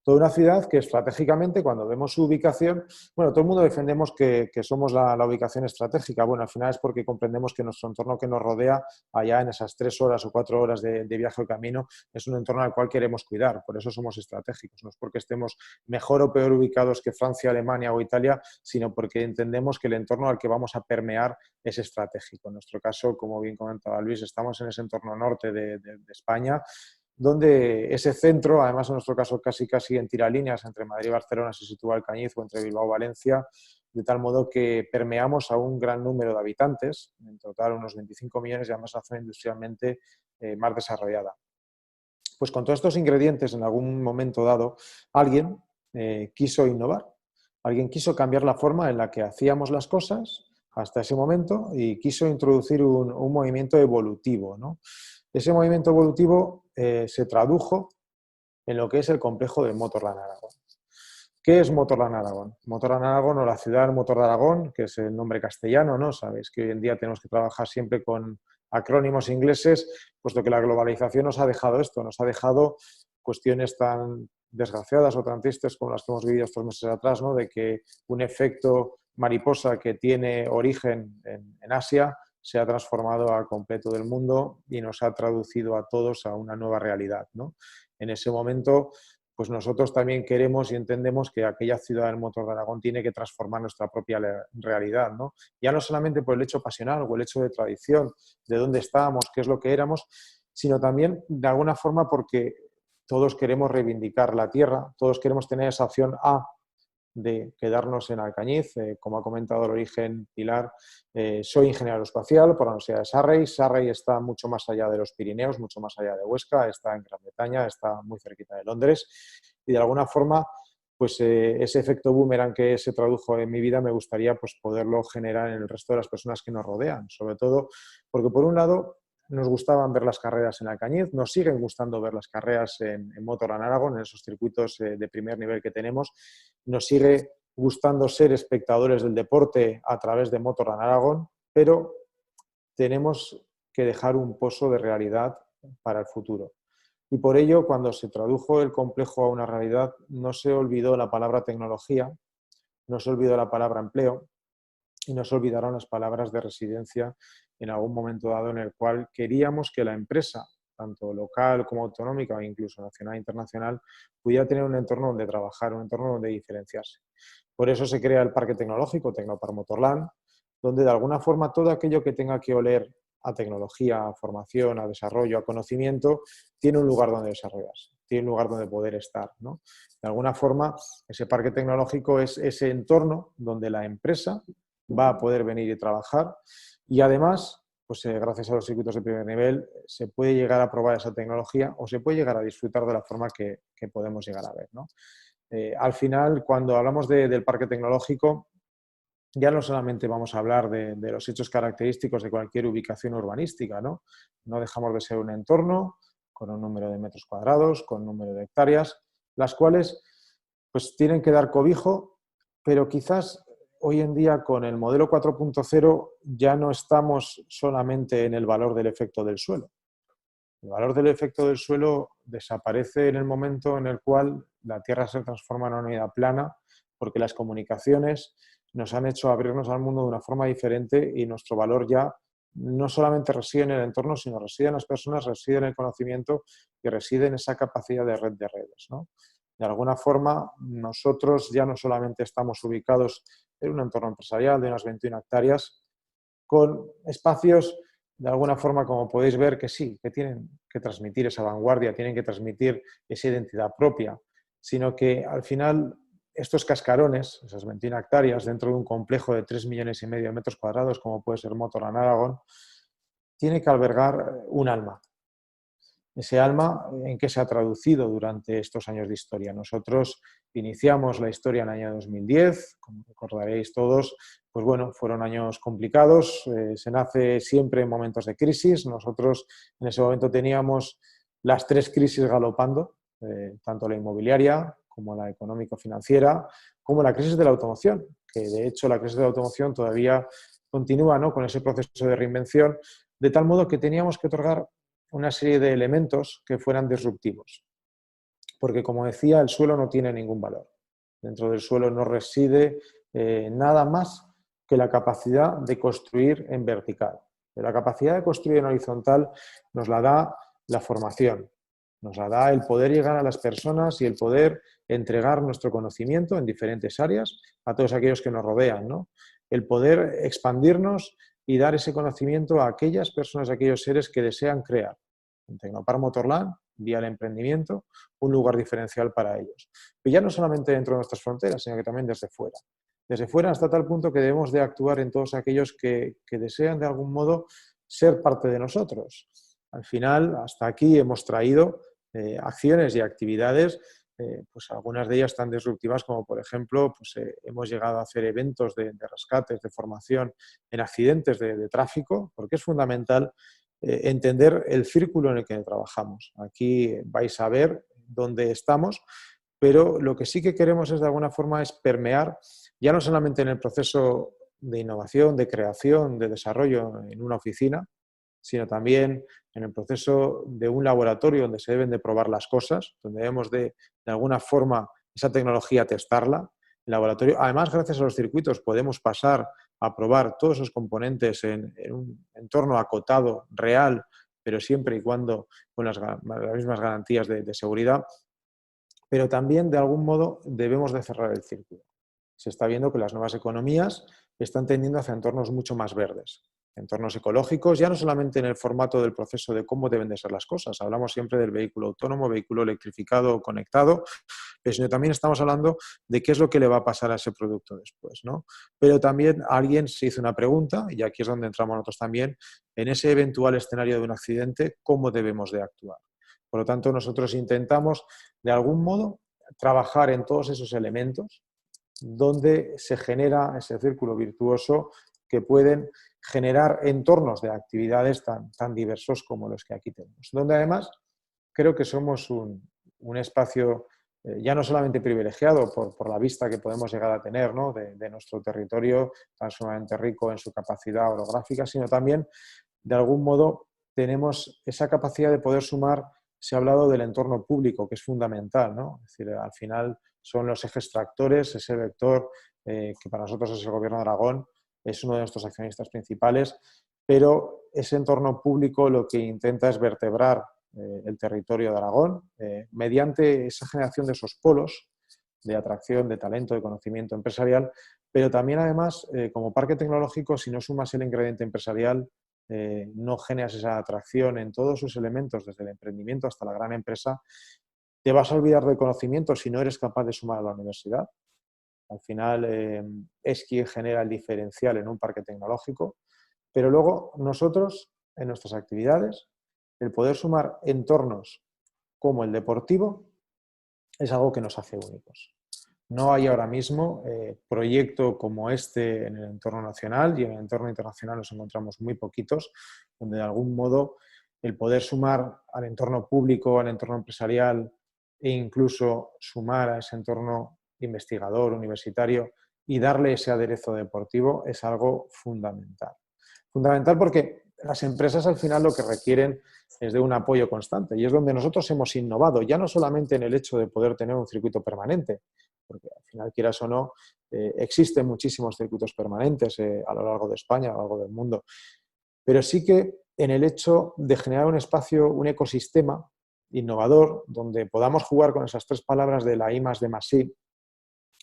Speaker 3: Toda una ciudad que estratégicamente, cuando vemos su ubicación, bueno, todo el mundo defendemos que somos la ubicación estratégica. Bueno, al final es porque comprendemos que nuestro entorno que nos rodea, allá en esas 3 horas o 4 horas de viaje o camino, es un entorno al cual queremos cuidar. Por eso somos estratégicos. No es porque estemos mejor o peor ubicados que Francia, Alemania o Italia, sino porque entendemos que el entorno al que vamos a permear es estratégico. En nuestro caso, como bien comentaba Luis, estamos en ese entorno norte de España, donde ese centro, además en nuestro caso casi en tiralíneas entre Madrid y Barcelona se sitúa Alcañiz o entre Bilbao y Valencia, de tal modo que permeamos a un gran número de habitantes, en total unos 25 millones, y además una zona industrialmente más desarrollada. Pues con todos estos ingredientes, en algún momento dado, alguien quiso innovar, alguien quiso cambiar la forma en la que hacíamos las cosas hasta ese momento y quiso introducir un movimiento evolutivo, ¿no? Ese movimiento evolutivo se tradujo en lo que es el complejo de Motorland Aragón. ¿Qué es Motorland Aragón? Motorland Aragón, o la ciudad Motor de Aragón, que es el nombre castellano, ¿no? Sabéis que hoy en día tenemos que trabajar siempre con acrónimos ingleses, puesto que la globalización nos ha dejado esto, nos ha dejado cuestiones tan desgraciadas o tan tristes como las que hemos vivido estos meses atrás, ¿no? De que un efecto mariposa que tiene origen en Asia se ha transformado al completo del mundo y nos ha traducido a todos a una nueva realidad, ¿no? En ese momento, pues nosotros también queremos y entendemos que aquella ciudad del Motor de Aragón tiene que transformar nuestra propia realidad, ¿no? Ya no solamente por el hecho pasional o el hecho de tradición, de dónde estábamos, qué es lo que éramos, sino también de alguna forma porque todos queremos reivindicar la tierra, todos queremos tener esa opción A de quedarnos en Alcañiz. Como ha comentado el origen Pilar, soy ingeniero aeroespacial por la Universidad de Surrey. Surrey está mucho más allá de los Pirineos, mucho más allá de Huesca, está en Gran Bretaña, está muy cerquita de Londres y de alguna forma pues ese efecto boomerang que se tradujo en mi vida me gustaría pues poderlo generar en el resto de las personas que nos rodean, sobre todo porque por un lado nos gustaban ver las carreras en Alcañiz, nos siguen gustando ver las carreras en Motorland Aragón, en esos circuitos de primer nivel que tenemos. Nos sigue gustando ser espectadores del deporte a través de Motorland Aragón, pero tenemos que dejar un pozo de realidad para el futuro. Y por ello, cuando se tradujo el complejo a una realidad, no se olvidó la palabra tecnología, no se olvidó la palabra empleo, y no se olvidaron las palabras de residencia en algún momento dado en el cual queríamos que la empresa, tanto local como autonómica o incluso nacional e internacional, pudiera tener un entorno donde trabajar, un entorno donde diferenciarse. Por eso se crea el Parque Tecnológico, Tecnopark Motorland, donde de alguna forma todo aquello que tenga que oler a tecnología, a formación, a desarrollo, a conocimiento, tiene un lugar donde desarrollarse, tiene un lugar donde poder estar, ¿no? De alguna forma, ese parque tecnológico es ese entorno donde la empresa va a poder venir y trabajar y además, pues gracias a los circuitos de primer nivel, se puede llegar a probar esa tecnología o se puede llegar a disfrutar de la forma que podemos llegar a ver, ¿no? Al final, cuando hablamos del parque tecnológico, ya no solamente vamos a hablar de los hechos característicos de cualquier ubicación urbanística, ¿no? No dejamos de ser un entorno con un número de metros cuadrados, con un número de hectáreas, las cuales pues tienen que dar cobijo, pero quizás hoy en día con el modelo 4.0 ya no estamos solamente en el valor del efecto del suelo. El valor del efecto del suelo desaparece en el momento en el cual la Tierra se transforma en una unidad plana, porque las comunicaciones nos han hecho abrirnos al mundo de una forma diferente y nuestro valor ya no solamente reside en el entorno, sino reside en las personas, reside en el conocimiento y reside en esa capacidad de red de redes, ¿no? De alguna forma, nosotros ya no solamente estamos ubicados en un entorno empresarial de unas 21 hectáreas, con espacios, de alguna forma, como podéis ver, que sí, que tienen que transmitir esa vanguardia, tienen que transmitir esa identidad propia, sino que al final estos cascarones, esas 21 hectáreas, dentro de un complejo de 3,5 millones de metros cuadrados, como puede ser Motorland Aragón, tiene que albergar un alma. Ese alma, ¿en qué se ha traducido durante estos años de historia? Nosotros iniciamos la historia en el año 2010, como recordaréis todos, pues bueno, fueron años complicados, se nace siempre en momentos de crisis. Nosotros en ese momento teníamos las 3 crisis galopando, tanto la inmobiliaria como la económico-financiera, como la crisis de la automoción, que de hecho la crisis de la automoción todavía continúa, ¿no?, con ese proceso de reinvención, de tal modo que teníamos que otorgar una serie de elementos que fueran disruptivos. porque, como decía, el suelo no tiene ningún valor. Dentro del suelo no reside nada más que la capacidad de construir en vertical. La capacidad de construir en horizontal nos la da la formación, nos la da el poder llegar a las personas y el poder entregar nuestro conocimiento en diferentes áreas a todos aquellos que nos rodean, ¿no? El poder expandirnos y dar ese conocimiento a aquellas personas, a aquellos seres que desean crear en Tecnopark Motorland, vía el emprendimiento, un lugar diferencial para ellos. Pero ya no solamente dentro de nuestras fronteras, sino que también desde fuera. Desde fuera hasta tal punto que debemos de actuar en todos aquellos que desean de algún modo ser parte de nosotros. Al final, hasta aquí hemos traído acciones y actividades, pues algunas de ellas tan disruptivas como, por ejemplo, pues, hemos llegado a hacer eventos de rescates, de formación en accidentes de tráfico, porque es fundamental entender el círculo en el que trabajamos. Aquí vais a ver dónde estamos, pero lo que sí que queremos es, de alguna forma, es permear, ya no solamente en el proceso de innovación, de creación, de desarrollo en una oficina, sino también en el proceso de un laboratorio donde se deben de probar las cosas, donde debemos de alguna forma, esa tecnología testarla. El laboratorio, además, gracias a los circuitos, podemos pasar a probar todos esos componentes en un entorno acotado, real, pero siempre y cuando con las mismas garantías de seguridad. Pero también, de algún modo, debemos de cerrar el círculo. Se está viendo que las nuevas economías están tendiendo hacia entornos mucho más verdes, entornos ecológicos, ya no solamente en el formato del proceso de cómo deben de ser las cosas. Hablamos siempre del vehículo autónomo, vehículo electrificado o conectado, pero sino también estamos hablando de qué es lo que le va a pasar a ese producto después, ¿no? Pero también alguien se hizo una pregunta, y aquí es donde entramos nosotros también, en ese eventual escenario de un accidente, ¿cómo debemos de actuar? Por lo tanto, nosotros intentamos, de algún modo, trabajar en todos esos elementos donde se genera ese círculo virtuoso que pueden generar entornos de actividades tan diversos como los que aquí tenemos. Donde además creo que somos un espacio ya no solamente privilegiado por la vista que podemos llegar a tener, ¿no?, de nuestro territorio tan sumamente rico en su capacidad orográfica, sino también, de algún modo, tenemos esa capacidad de poder sumar. Se ha hablado del entorno público, que es fundamental, ¿no? Es decir, al final son los ejes tractores, ese vector que para nosotros es el Gobierno de Aragón, es uno de nuestros accionistas principales, pero ese entorno público lo que intenta es vertebrar el territorio de Aragón mediante esa generación de esos polos de atracción, de talento, de conocimiento empresarial, pero también, además, como parque tecnológico, si no sumas el ingrediente empresarial, no generas esa atracción en todos sus elementos, desde el emprendimiento hasta la gran empresa, te vas a olvidar del conocimiento si no eres capaz de sumar a la universidad. Al final es quien genera el diferencial en un parque tecnológico, pero luego nosotros, en nuestras actividades, el poder sumar entornos como el deportivo es algo que nos hace únicos. No hay ahora mismo proyecto como este en el entorno nacional, y en el entorno internacional nos encontramos muy poquitos, donde de algún modo el poder sumar al entorno público, al entorno empresarial e incluso sumar a ese entorno investigador, universitario, y darle ese aderezo deportivo es algo fundamental. Fundamental porque las empresas al final lo que requieren es de un apoyo constante, y es donde nosotros hemos innovado, ya no solamente en el hecho de poder tener un circuito permanente, porque al final, quieras o no, existen muchísimos circuitos permanentes a lo largo de España, a lo largo del mundo, pero sí que en el hecho de generar un espacio, un ecosistema innovador, donde podamos jugar con esas tres palabras de la I+D+I,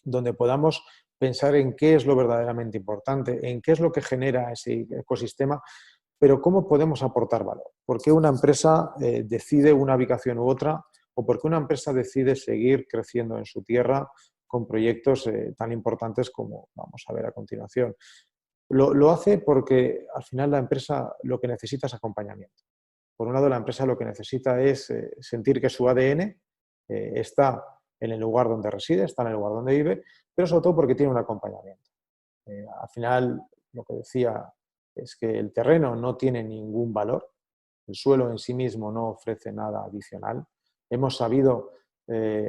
Speaker 3: donde podamos pensar en qué es lo verdaderamente importante, en qué es lo que genera ese ecosistema, pero cómo podemos aportar valor. ¿Por qué una empresa decide una ubicación u otra? ¿O por qué una empresa decide seguir creciendo en su tierra con proyectos tan importantes como vamos a ver a continuación? Lo hace porque al final la empresa lo que necesita es acompañamiento. Por un lado, la empresa lo que necesita es sentir que su ADN está en el lugar donde reside, está en el lugar donde vive, pero sobre todo porque tiene un acompañamiento. Al final, lo que decía es que el terreno no tiene ningún valor, el suelo en sí mismo no ofrece nada adicional. Hemos sabido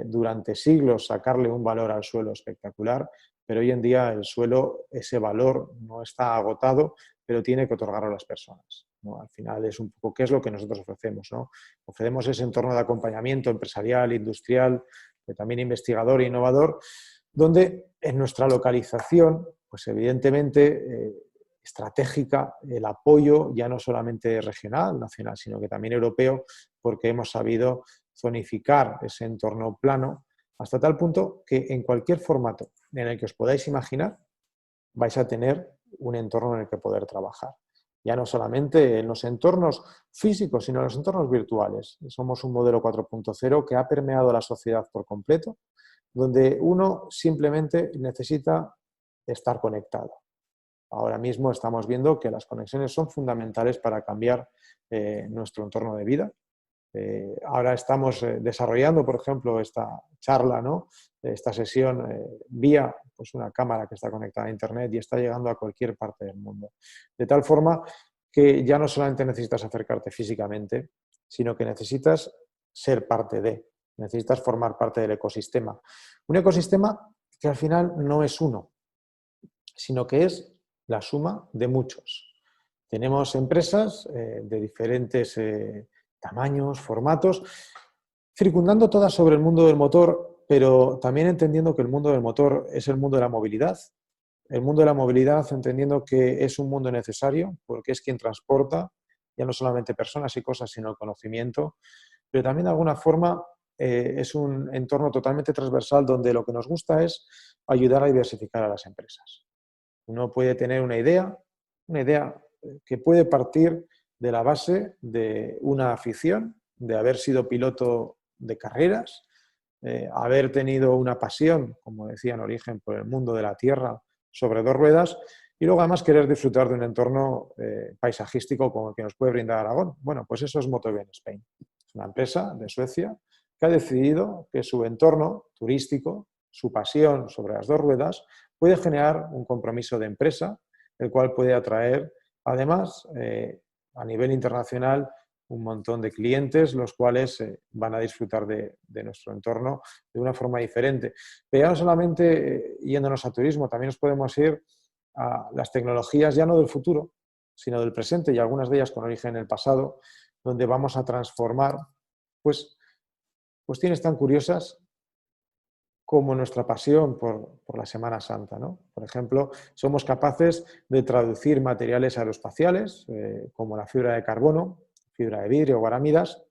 Speaker 3: durante siglos sacarle un valor al suelo espectacular, pero hoy en día el suelo, ese valor no está agotado, pero tiene que otorgarlo a las personas. ¿no? Al final es un poco qué es lo que nosotros ofrecemos, ¿no? Ofrecemos ese entorno de acompañamiento empresarial, industrial, también investigador e innovador, donde en nuestra localización, pues evidentemente estratégica, el apoyo ya no solamente regional, nacional, sino que también europeo, porque hemos sabido zonificar ese entorno plano hasta tal punto que en cualquier formato en el que os podáis imaginar vais a tener un entorno en el que poder trabajar. Ya no solamente en los entornos físicos, sino en los entornos virtuales. Somos un modelo 4.0 que ha permeado la sociedad por completo, donde uno simplemente necesita estar conectado. Ahora mismo estamos viendo que las conexiones son fundamentales para cambiar nuestro entorno de vida. Ahora estamos desarrollando, por ejemplo, esta charla, ¿no? Esta sesión vía pues, una cámara que está conectada a Internet y está llegando a cualquier parte del mundo. De tal forma que ya no solamente necesitas acercarte físicamente, sino que necesitas ser parte de, necesitas formar parte del ecosistema. Un ecosistema que al final no es uno, sino que es la suma de muchos. Tenemos empresas de diferentes tamaños, formatos, circundando todas sobre el mundo del motor, pero también entendiendo que el mundo del motor es el mundo de la movilidad. El mundo de la movilidad entendiendo que es un mundo necesario, porque es quien transporta ya no solamente personas y cosas, sino el conocimiento, pero también de alguna forma es un entorno totalmente transversal donde lo que nos gusta es ayudar a diversificar a las empresas. Uno puede tener una idea que puede partir de la base de una afición, de haber sido piloto de carreras, haber tenido una pasión, como decía en origen, por el mundo de la tierra sobre dos ruedas y luego además querer disfrutar de un entorno paisajístico como el que nos puede brindar Aragón. Bueno, pues eso es Motovia Spain. Es una empresa de Suecia que ha decidido que su entorno turístico, su pasión sobre las dos ruedas, puede generar un compromiso de empresa, el cual puede atraer, además, a nivel internacional, un montón de clientes, los cuales van a disfrutar de nuestro entorno de una forma diferente. Pero ya no solamente yéndonos a turismo, también nos podemos ir a las tecnologías ya no del futuro, sino del presente y algunas de ellas con origen en el pasado, donde vamos a transformar pues, cuestiones tan curiosas como nuestra pasión por la Semana Santa, ¿no? Por ejemplo, somos capaces de traducir materiales aeroespaciales, como la fibra de carbono, fibra de vidrio o aramidas,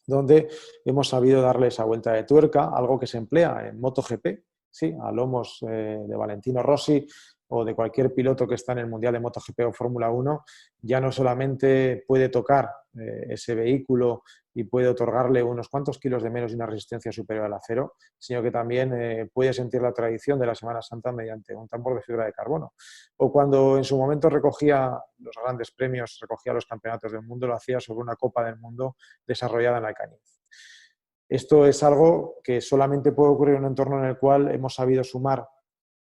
Speaker 3: donde hemos sabido darle esa vuelta de tuerca, algo que se emplea en MotoGP, ¿sí? A lomos de Valentino Rossi o de cualquier piloto que está en el Mundial de MotoGP o Fórmula 1, ya no solamente puede tocar ese vehículo y puede otorgarle unos cuantos kilos de menos y una resistencia superior al acero, sino que también puede sentir la tradición de la Semana Santa mediante un tambor de fibra de carbono. O cuando en su momento recogía los grandes premios, recogía los campeonatos del mundo, lo hacía sobre una Copa del Mundo desarrollada en Alcañiz. Esto es algo que solamente puede ocurrir en un entorno en el cual hemos sabido sumar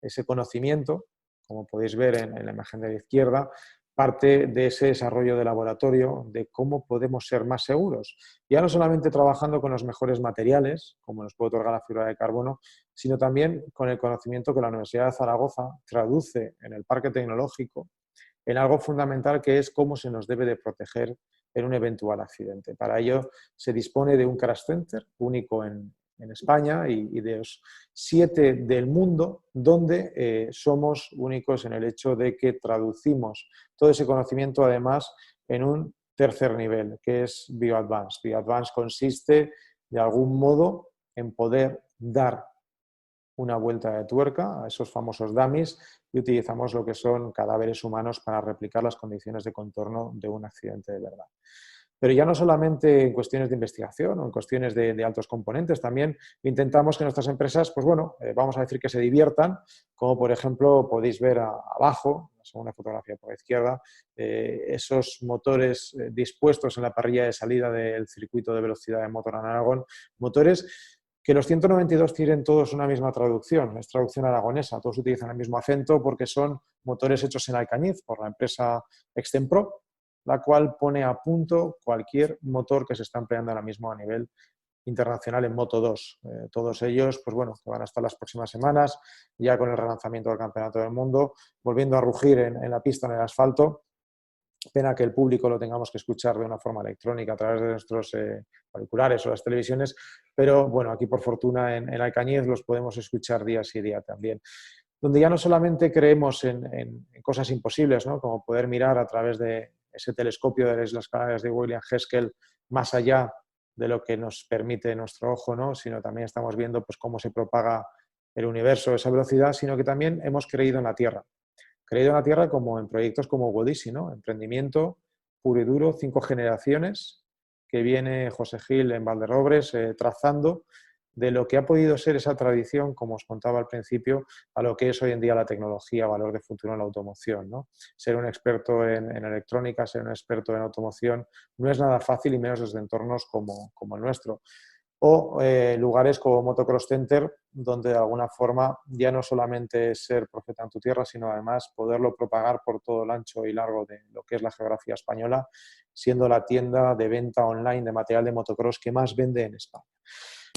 Speaker 3: ese conocimiento, como podéis ver en la imagen de la izquierda, parte de ese desarrollo de laboratorio de cómo podemos ser más seguros. Ya no solamente trabajando con los mejores materiales, como nos puede otorgar la fibra de carbono, sino también con el conocimiento que la Universidad de Zaragoza traduce en el parque tecnológico en algo fundamental que es cómo se nos debe de proteger en un eventual accidente. Para ello se dispone de un crash center único en España y de los 7 del mundo, donde somos únicos en el hecho de que traducimos todo ese conocimiento además en un tercer nivel, que es BioAdvance. BioAdvance consiste de algún modo en poder dar una vuelta de tuerca a esos famosos dummies y utilizamos lo que son cadáveres humanos para replicar las condiciones de contorno de un accidente de verdad. Pero ya no solamente en cuestiones de investigación o en cuestiones de altos componentes, también intentamos que nuestras empresas, pues bueno, vamos a decir que se diviertan, como por ejemplo podéis ver abajo, la segunda fotografía por la izquierda, esos motores dispuestos en la parrilla de salida del circuito de velocidad de Motor Aragón, motores que los 192 tienen todos una misma traducción, es traducción aragonesa, todos utilizan el mismo acento porque son motores hechos en Alcañiz por la empresa Extempro, la cual pone a punto cualquier motor que se está empleando ahora mismo a nivel internacional en Moto2. Todos ellos, pues bueno, que van a estar las próximas semanas, ya con el relanzamiento del Campeonato del Mundo, volviendo a rugir en la pista, en el asfalto, Pena que el público lo tengamos que escuchar de una forma electrónica a través de nuestros auriculares o las televisiones, pero bueno, aquí por fortuna en Alcañiz los podemos escuchar día sí día también. Donde ya no solamente creemos en cosas imposibles, ¿no? Como poder mirar a través de ese telescopio de las Canarias de William Herschel más allá de lo que nos permite nuestro ojo, ¿no? Sino también estamos viendo pues, cómo se propaga el universo a esa velocidad, sino que también hemos creído en la Tierra. Creído en la Tierra como en proyectos como Wodizy, ¿no? Emprendimiento puro y duro, 5 generaciones, que viene José Gil en Valderrobres trazando de lo que ha podido ser esa tradición, como os contaba al principio, a lo que es hoy en día la tecnología, valor de futuro en la automoción, ¿no? Ser un experto en electrónica, ser un experto en automoción, no es nada fácil y menos desde entornos como el nuestro. O lugares como Motocross Center, donde de alguna forma ya no solamente es ser profeta en tu tierra, sino además poderlo propagar por todo el ancho y largo de lo que es la geografía española, siendo la tienda de venta online de material de motocross que más vende en España.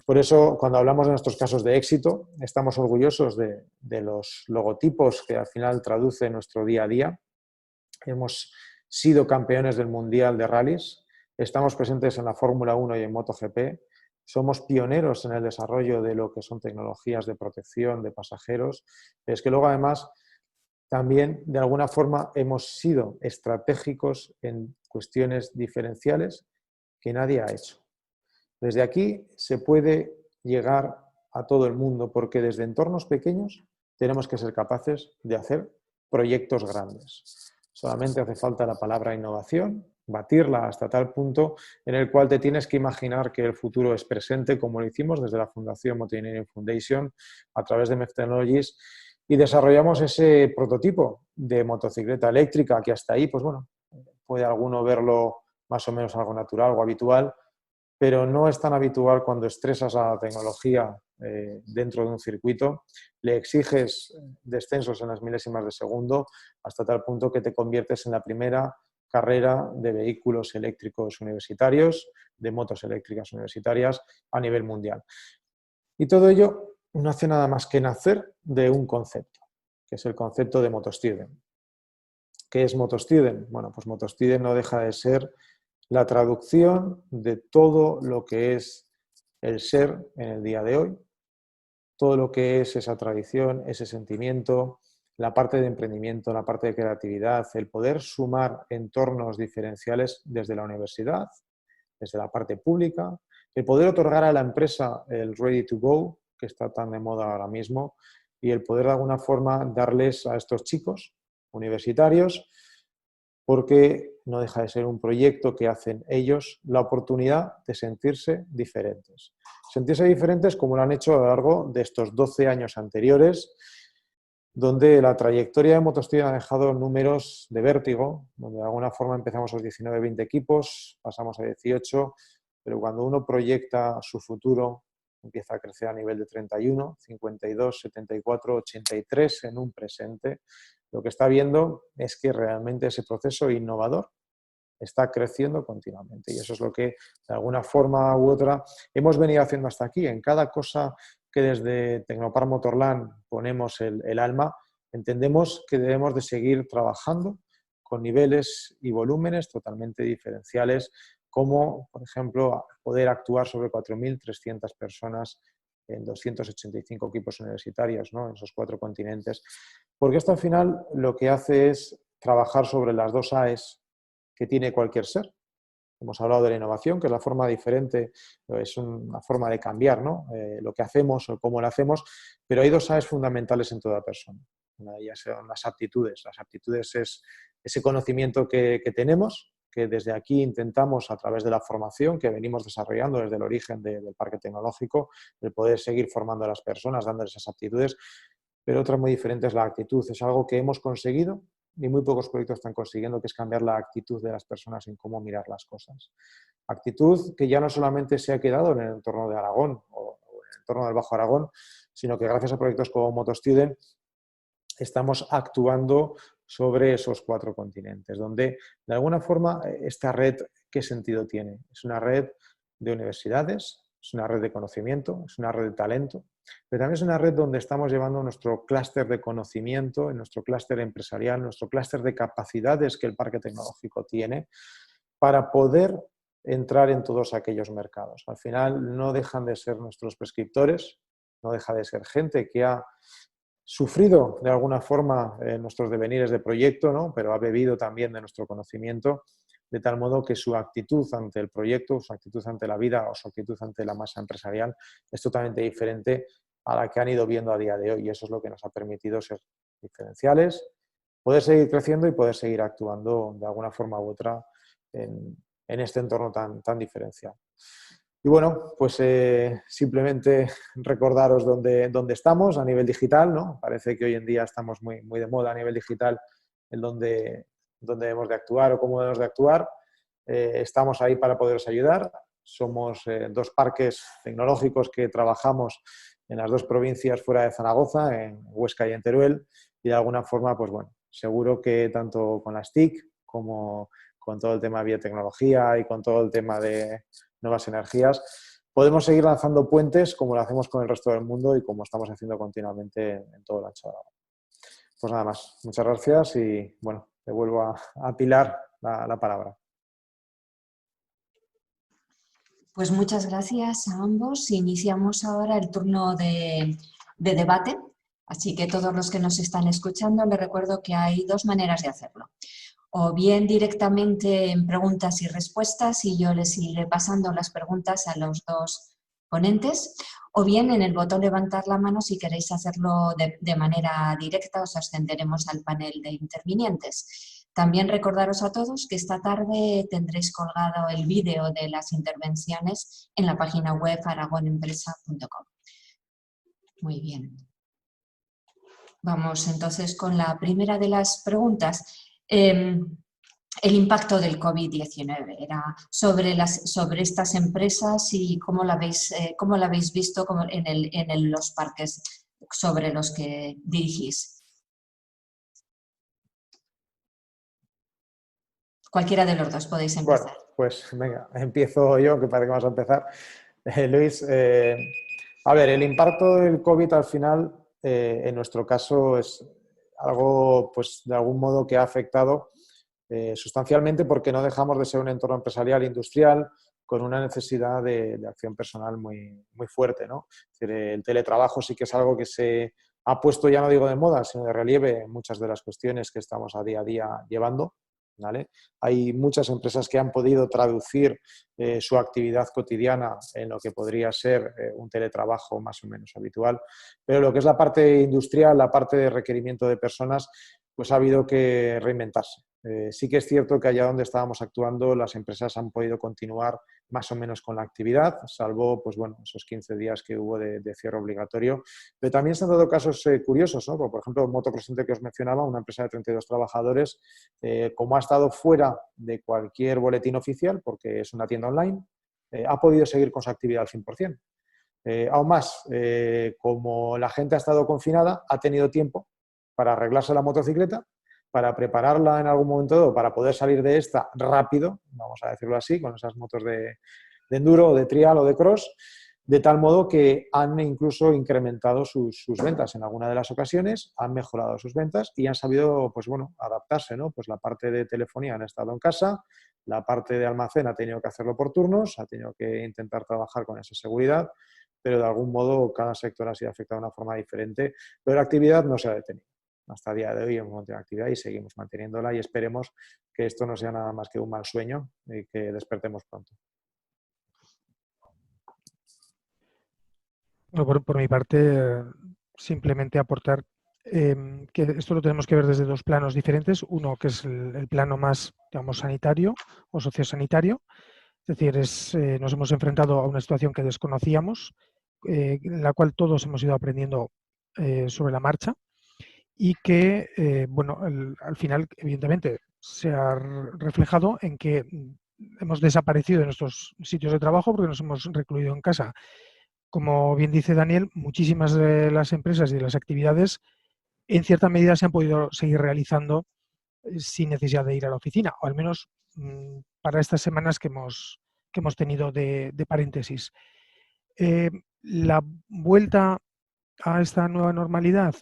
Speaker 3: Por eso, cuando hablamos de nuestros casos de éxito, estamos orgullosos de los logotipos que al final traduce nuestro día a día. Hemos sido campeones del Mundial de Rallys, estamos presentes en la Fórmula 1 y en MotoGP, somos pioneros en el desarrollo de lo que son tecnologías de protección de pasajeros, pero es que luego además también de alguna forma hemos sido estratégicos en cuestiones diferenciales que nadie ha hecho. Desde aquí se puede llegar a todo el mundo porque desde entornos pequeños tenemos que ser capaces de hacer proyectos grandes. Solamente hace falta la palabra innovación, batirla hasta tal punto en el cual te tienes que imaginar que el futuro es presente, como lo hicimos desde la Fundación Motoengineering Foundation a través de MEF Technologies, y desarrollamos ese prototipo de motocicleta eléctrica que hasta ahí, pues bueno, puede alguno verlo más o menos algo natural o habitual, pero no es tan habitual cuando estresas a la tecnología dentro de un circuito, le exiges descensos en las milésimas de segundo hasta tal punto que te conviertes en la primera carrera de vehículos eléctricos universitarios, de motos eléctricas universitarias a nivel mundial. Y todo ello no hace nada más que nacer de un concepto, que es el concepto de Motostudent. ¿Qué es Motostudent? Bueno, pues Motostudent no deja de ser la traducción de todo lo que es el ser en el día de hoy, todo lo que es esa tradición, ese sentimiento, la parte de emprendimiento, la parte de creatividad, el poder sumar entornos diferenciales desde la universidad, desde la parte pública, el poder otorgar a la empresa el ready to go, que está tan de moda ahora mismo, y el poder de alguna forma darles a estos chicos universitarios, porque no deja de ser un proyecto que hacen ellos, la oportunidad de sentirse diferentes. Sentirse diferentes como lo han hecho a lo largo de estos 12 años anteriores, donde la trayectoria de Motostudent ha dejado números de vértigo, donde de alguna forma empezamos los 19-20 equipos, pasamos a 18, pero cuando uno proyecta su futuro, empieza a crecer a nivel de 31, 52, 74, 83 en un presente. Lo que está viendo es que realmente ese proceso innovador está creciendo continuamente y eso es lo que de alguna forma u otra hemos venido haciendo hasta aquí. En cada cosa que desde Tecnopark Motorland ponemos el alma, entendemos que debemos de seguir trabajando con niveles y volúmenes totalmente diferenciales, como por ejemplo poder actuar sobre 4.300 personas en 285 equipos universitarios, ¿no? En esos 4 continentes, porque esto al final lo que hace es trabajar sobre las 2 AES que tiene cualquier ser. Hemos hablado de la innovación, que es la forma diferente, es una forma de cambiar, ¿no? Lo que hacemos o cómo lo hacemos, pero hay 2 AES fundamentales en toda persona. Una de ellas son las aptitudes. Las aptitudes es ese conocimiento que tenemos, que desde aquí intentamos a través de la formación que venimos desarrollando desde el origen del parque tecnológico, el poder seguir formando a las personas, dándoles esas aptitudes, pero otra muy diferente es la actitud. Es algo que hemos conseguido y muy pocos proyectos están consiguiendo, que es cambiar la actitud de las personas en cómo mirar las cosas. Actitud que ya no solamente se ha quedado en el entorno de Aragón o en el entorno del Bajo Aragón, sino que gracias a proyectos como Motostudent estamos actuando sobre esos 4 continentes, donde de alguna forma esta red, ¿qué sentido tiene? Es una red de universidades, es una red de conocimiento, es una red de talento, pero también es una red donde estamos llevando nuestro clúster de conocimiento, nuestro clúster empresarial, nuestro clúster de capacidades que el parque tecnológico tiene para poder entrar en todos aquellos mercados. Al final no dejan de ser nuestros prescriptores, no deja de ser gente que ha sufrido de alguna forma nuestros devenires de proyecto, ¿no? Pero ha bebido también de nuestro conocimiento, de tal modo que su actitud ante el proyecto, su actitud ante la vida o su actitud ante la masa empresarial es totalmente diferente a la que han ido viendo a día de hoy, y eso es lo que nos ha permitido ser diferenciales, poder seguir creciendo y poder seguir actuando de alguna forma u otra en este entorno tan diferencial. Y bueno, pues simplemente recordaros dónde estamos a nivel digital, ¿no? Parece que hoy en día estamos muy de moda a nivel digital en dónde debemos de actuar o cómo debemos de actuar. Estamos ahí para poderos ayudar. Somos dos parques tecnológicos que trabajamos en las dos provincias fuera de Zaragoza, en Huesca y en Teruel, y de alguna forma, pues bueno, seguro que tanto con las TIC como con todo el tema de biotecnología y con todo el tema de nuevas energías, podemos seguir lanzando puentes como lo hacemos con el resto del mundo y como estamos haciendo continuamente en todo el ancho de la banda. Pues nada más, muchas gracias y bueno, devuelvo a Pilar la palabra.
Speaker 1: Pues muchas gracias a ambos. Iniciamos ahora el turno de debate, así que todos los que nos están escuchando les recuerdo que hay dos maneras de hacerlo. O bien directamente en preguntas y respuestas y yo les iré pasando las preguntas a los dos ponentes, o bien en el botón levantar la mano si queréis hacerlo de manera directa, os ascenderemos al panel de intervinientes. También recordaros a todos que esta tarde tendréis colgado el vídeo de las intervenciones en la página web aragonempresa.com. Muy bien. Vamos entonces con la primera de las preguntas. El impacto del COVID-19 era sobre estas empresas y cómo la habéis visto en los parques sobre los que dirigís. Cualquiera de los dos podéis empezar.
Speaker 3: Bueno, pues venga, empiezo yo, que parece que vamos a empezar. Luis, a ver, el impacto del COVID al final, en nuestro caso, es algo, pues de algún modo que ha afectado sustancialmente porque no dejamos de ser un entorno empresarial industrial con una necesidad de acción personal muy fuerte, ¿no? Es decir, el teletrabajo sí que es algo que se ha puesto, ya no digo de moda, sino de relieve en muchas de las cuestiones que estamos a día llevando, ¿vale? Hay muchas empresas que han podido traducir su actividad cotidiana en lo que podría ser un teletrabajo más o menos habitual, pero lo que es la parte industrial, la parte de requerimiento de personas, pues ha habido que reinventarse. Sí que es cierto que allá donde estábamos actuando las empresas han podido continuar más o menos con la actividad, salvo pues bueno, esos 15 días que hubo de cierre obligatorio. Pero también se han dado casos curiosos, ¿no? Como por ejemplo, Motocrosscenter que os mencionaba, una empresa de 32 trabajadores, como ha estado fuera de cualquier boletín oficial, porque es una tienda online, ha podido seguir con su actividad al 100%. Aún más, como la gente ha estado confinada, ha tenido tiempo para arreglarse la motocicleta, para prepararla en algún momento dado, para poder salir de esta rápido, vamos a decirlo así, con esas motos de enduro o de trial o de cross, de tal modo que han incluso incrementado sus ventas en alguna de las ocasiones, han mejorado sus ventas y han sabido, pues bueno, adaptarse, ¿no? Pues la parte de telefonía han estado en casa, la parte de almacén ha tenido que hacerlo por turnos, ha tenido que intentar trabajar con esa seguridad, pero de algún modo cada sector ha sido afectado de una forma diferente, pero la actividad no se ha detenido. Hasta el día de hoy hemos mantenido actividad y seguimos manteniéndola y esperemos que esto no sea nada más que un mal sueño y que despertemos pronto.
Speaker 2: Bueno, por mi parte, simplemente aportar que esto lo tenemos que ver desde dos planos diferentes. Uno que es el plano más, digamos, sanitario o sociosanitario. Es decir, nos hemos enfrentado a una situación que desconocíamos, en la cual todos hemos ido aprendiendo sobre la marcha. Y que, bueno, al final, evidentemente, se ha reflejado en que hemos desaparecido de nuestros sitios de trabajo porque nos hemos recluido en casa. Como bien dice Daniel, muchísimas de las empresas y de las actividades en cierta medida se han podido seguir realizando sin necesidad de ir a la oficina, o al menos para estas semanas que hemos tenido de paréntesis. La vuelta a esta nueva normalidad,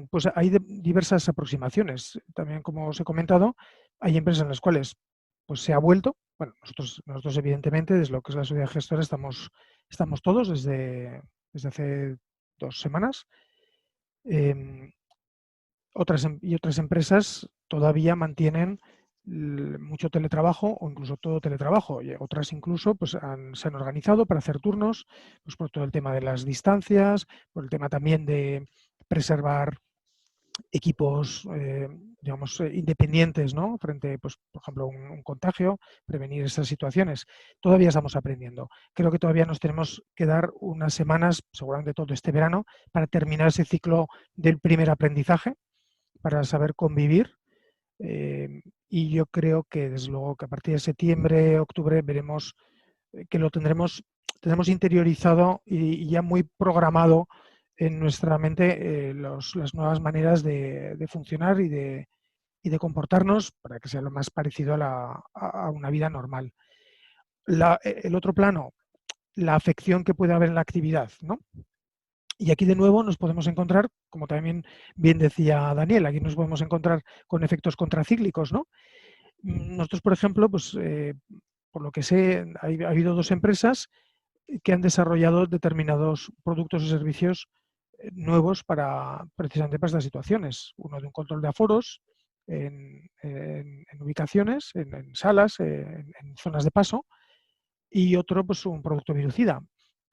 Speaker 2: pues hay diversas aproximaciones. También, como os he comentado, hay empresas en las cuales pues, se ha vuelto. Bueno, nosotros evidentemente, desde lo que es la sociedad gestora, estamos todos desde hace 2 semanas. Otras empresas todavía mantienen mucho teletrabajo o incluso todo teletrabajo. Y otras incluso pues, se han organizado para hacer turnos, pues, por todo el tema de las distancias, por el tema también de preservar equipos digamos, independientes, ¿no? Frente, pues, por ejemplo, un contagio, prevenir esas situaciones. Todavía estamos aprendiendo. Creo que todavía nos tenemos que dar unas semanas, seguramente todo este verano, para terminar ese ciclo del primer aprendizaje, para saber convivir. Y yo creo que, desde luego, que a partir de septiembre, octubre, veremos que lo tendremos interiorizado y ya muy programado en nuestra mente las nuevas maneras de funcionar y de comportarnos para que sea lo más parecido a una vida normal. El otro plano, la afección que puede haber en la actividad, ¿no? Y aquí de nuevo nos podemos encontrar, como también bien decía Daniel, aquí nos podemos encontrar con efectos contracíclicos, ¿no? Nosotros, por ejemplo, pues por lo que sé, ha habido 2 empresas que han desarrollado determinados productos y servicios nuevos precisamente para estas situaciones. Uno de un control de aforos en ubicaciones, en salas, en zonas de paso, y otro, pues un producto virucida,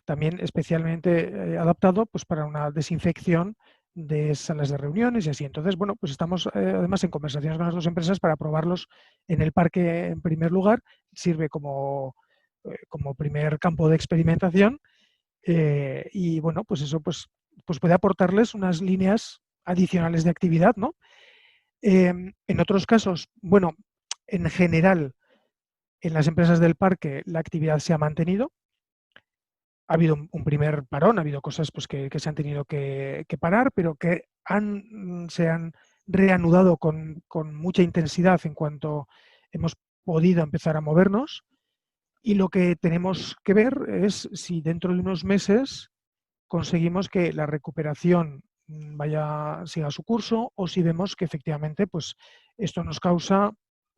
Speaker 2: también especialmente adaptado pues, para una desinfección de salas de reuniones y así. Entonces, bueno, pues estamos además en conversaciones con las 2 empresas para probarlos en el parque en primer lugar. Sirve como primer campo de experimentación y, bueno, pues eso pues puede aportarles unas líneas adicionales de actividad, ¿no? En otros casos, bueno, en general, en las empresas del parque la actividad se ha mantenido. Ha habido un primer parón, ha habido cosas pues, que se han tenido que parar, pero que se han reanudado con mucha intensidad en cuanto hemos podido empezar a movernos. Y lo que tenemos que ver es si dentro de unos meses conseguimos que la recuperación siga su curso, o si vemos que efectivamente pues, esto nos causa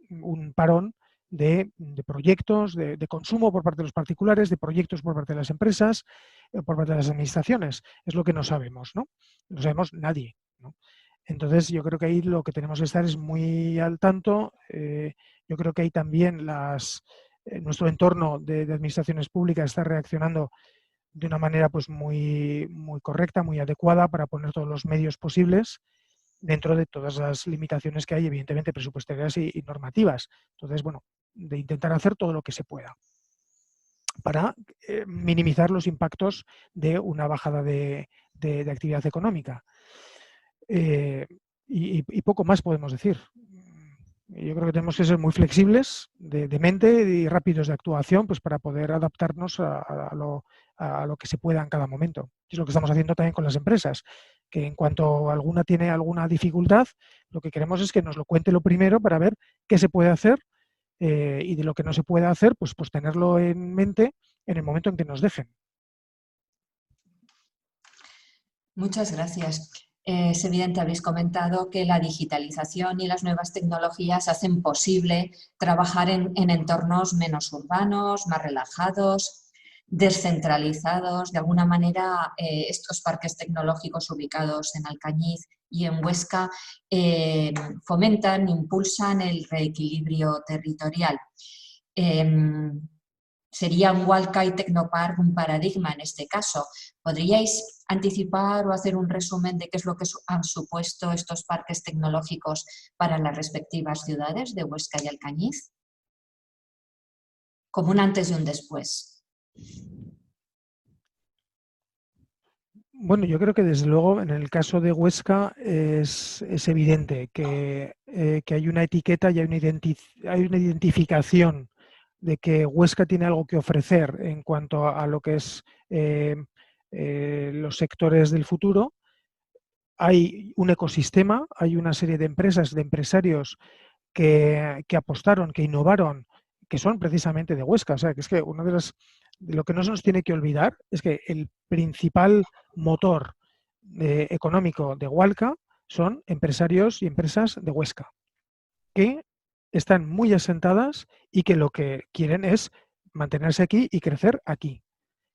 Speaker 2: un parón de proyectos, de consumo por parte de los particulares, de proyectos por parte de las empresas, por parte de las administraciones. Es lo que no sabemos, ¿no? No sabemos nadie, ¿no? Entonces, yo creo que ahí lo que tenemos que estar es muy al tanto. Yo creo que ahí también nuestro entorno de administraciones públicas está reaccionando de una manera pues muy, muy correcta, muy adecuada, para poner todos los medios posibles dentro de todas las limitaciones que hay, evidentemente presupuestarias y normativas. Entonces, bueno, de intentar hacer todo lo que se pueda para minimizar los impactos de una bajada de actividad económica. Y poco más podemos decir. Yo creo que tenemos que ser muy flexibles de mente y rápidos de actuación, pues para poder adaptarnos a lo que se pueda en cada momento. Es lo que estamos haciendo también con las empresas, que en cuanto alguna tiene alguna dificultad, lo que queremos es que nos lo cuente lo primero para ver qué se puede hacer, y de lo que no se puede hacer, pues tenerlo en mente en el momento en que nos dejen.
Speaker 1: Muchas gracias. Es evidente, habéis comentado que la digitalización y las nuevas tecnologías hacen posible trabajar en entornos menos urbanos, más relajados, descentralizados. De alguna manera, estos parques tecnológicos ubicados en Alcañiz y en Huesca fomentan, impulsan el reequilibrio territorial. Sería un Hualcay Tecnopark un paradigma en este caso. ¿Podríais anticipar o hacer un resumen de qué es lo que han supuesto estos parques tecnológicos para las respectivas ciudades de Huesca y Alcañiz? Como un antes y un después.
Speaker 2: Bueno, yo creo que desde luego en el caso de Huesca es evidente que hay una etiqueta y hay una identificación de que Huesca tiene algo que ofrecer en cuanto a lo que es los sectores del futuro. Hay un ecosistema, hay una serie de empresas, de empresarios que apostaron, que innovaron, que son precisamente de Huesca. O sea, que es que de lo que no se nos tiene que olvidar es que el principal motor económico de Hualca son empresarios y empresas de Huesca, que están muy asentadas y que lo que quieren es mantenerse aquí y crecer aquí.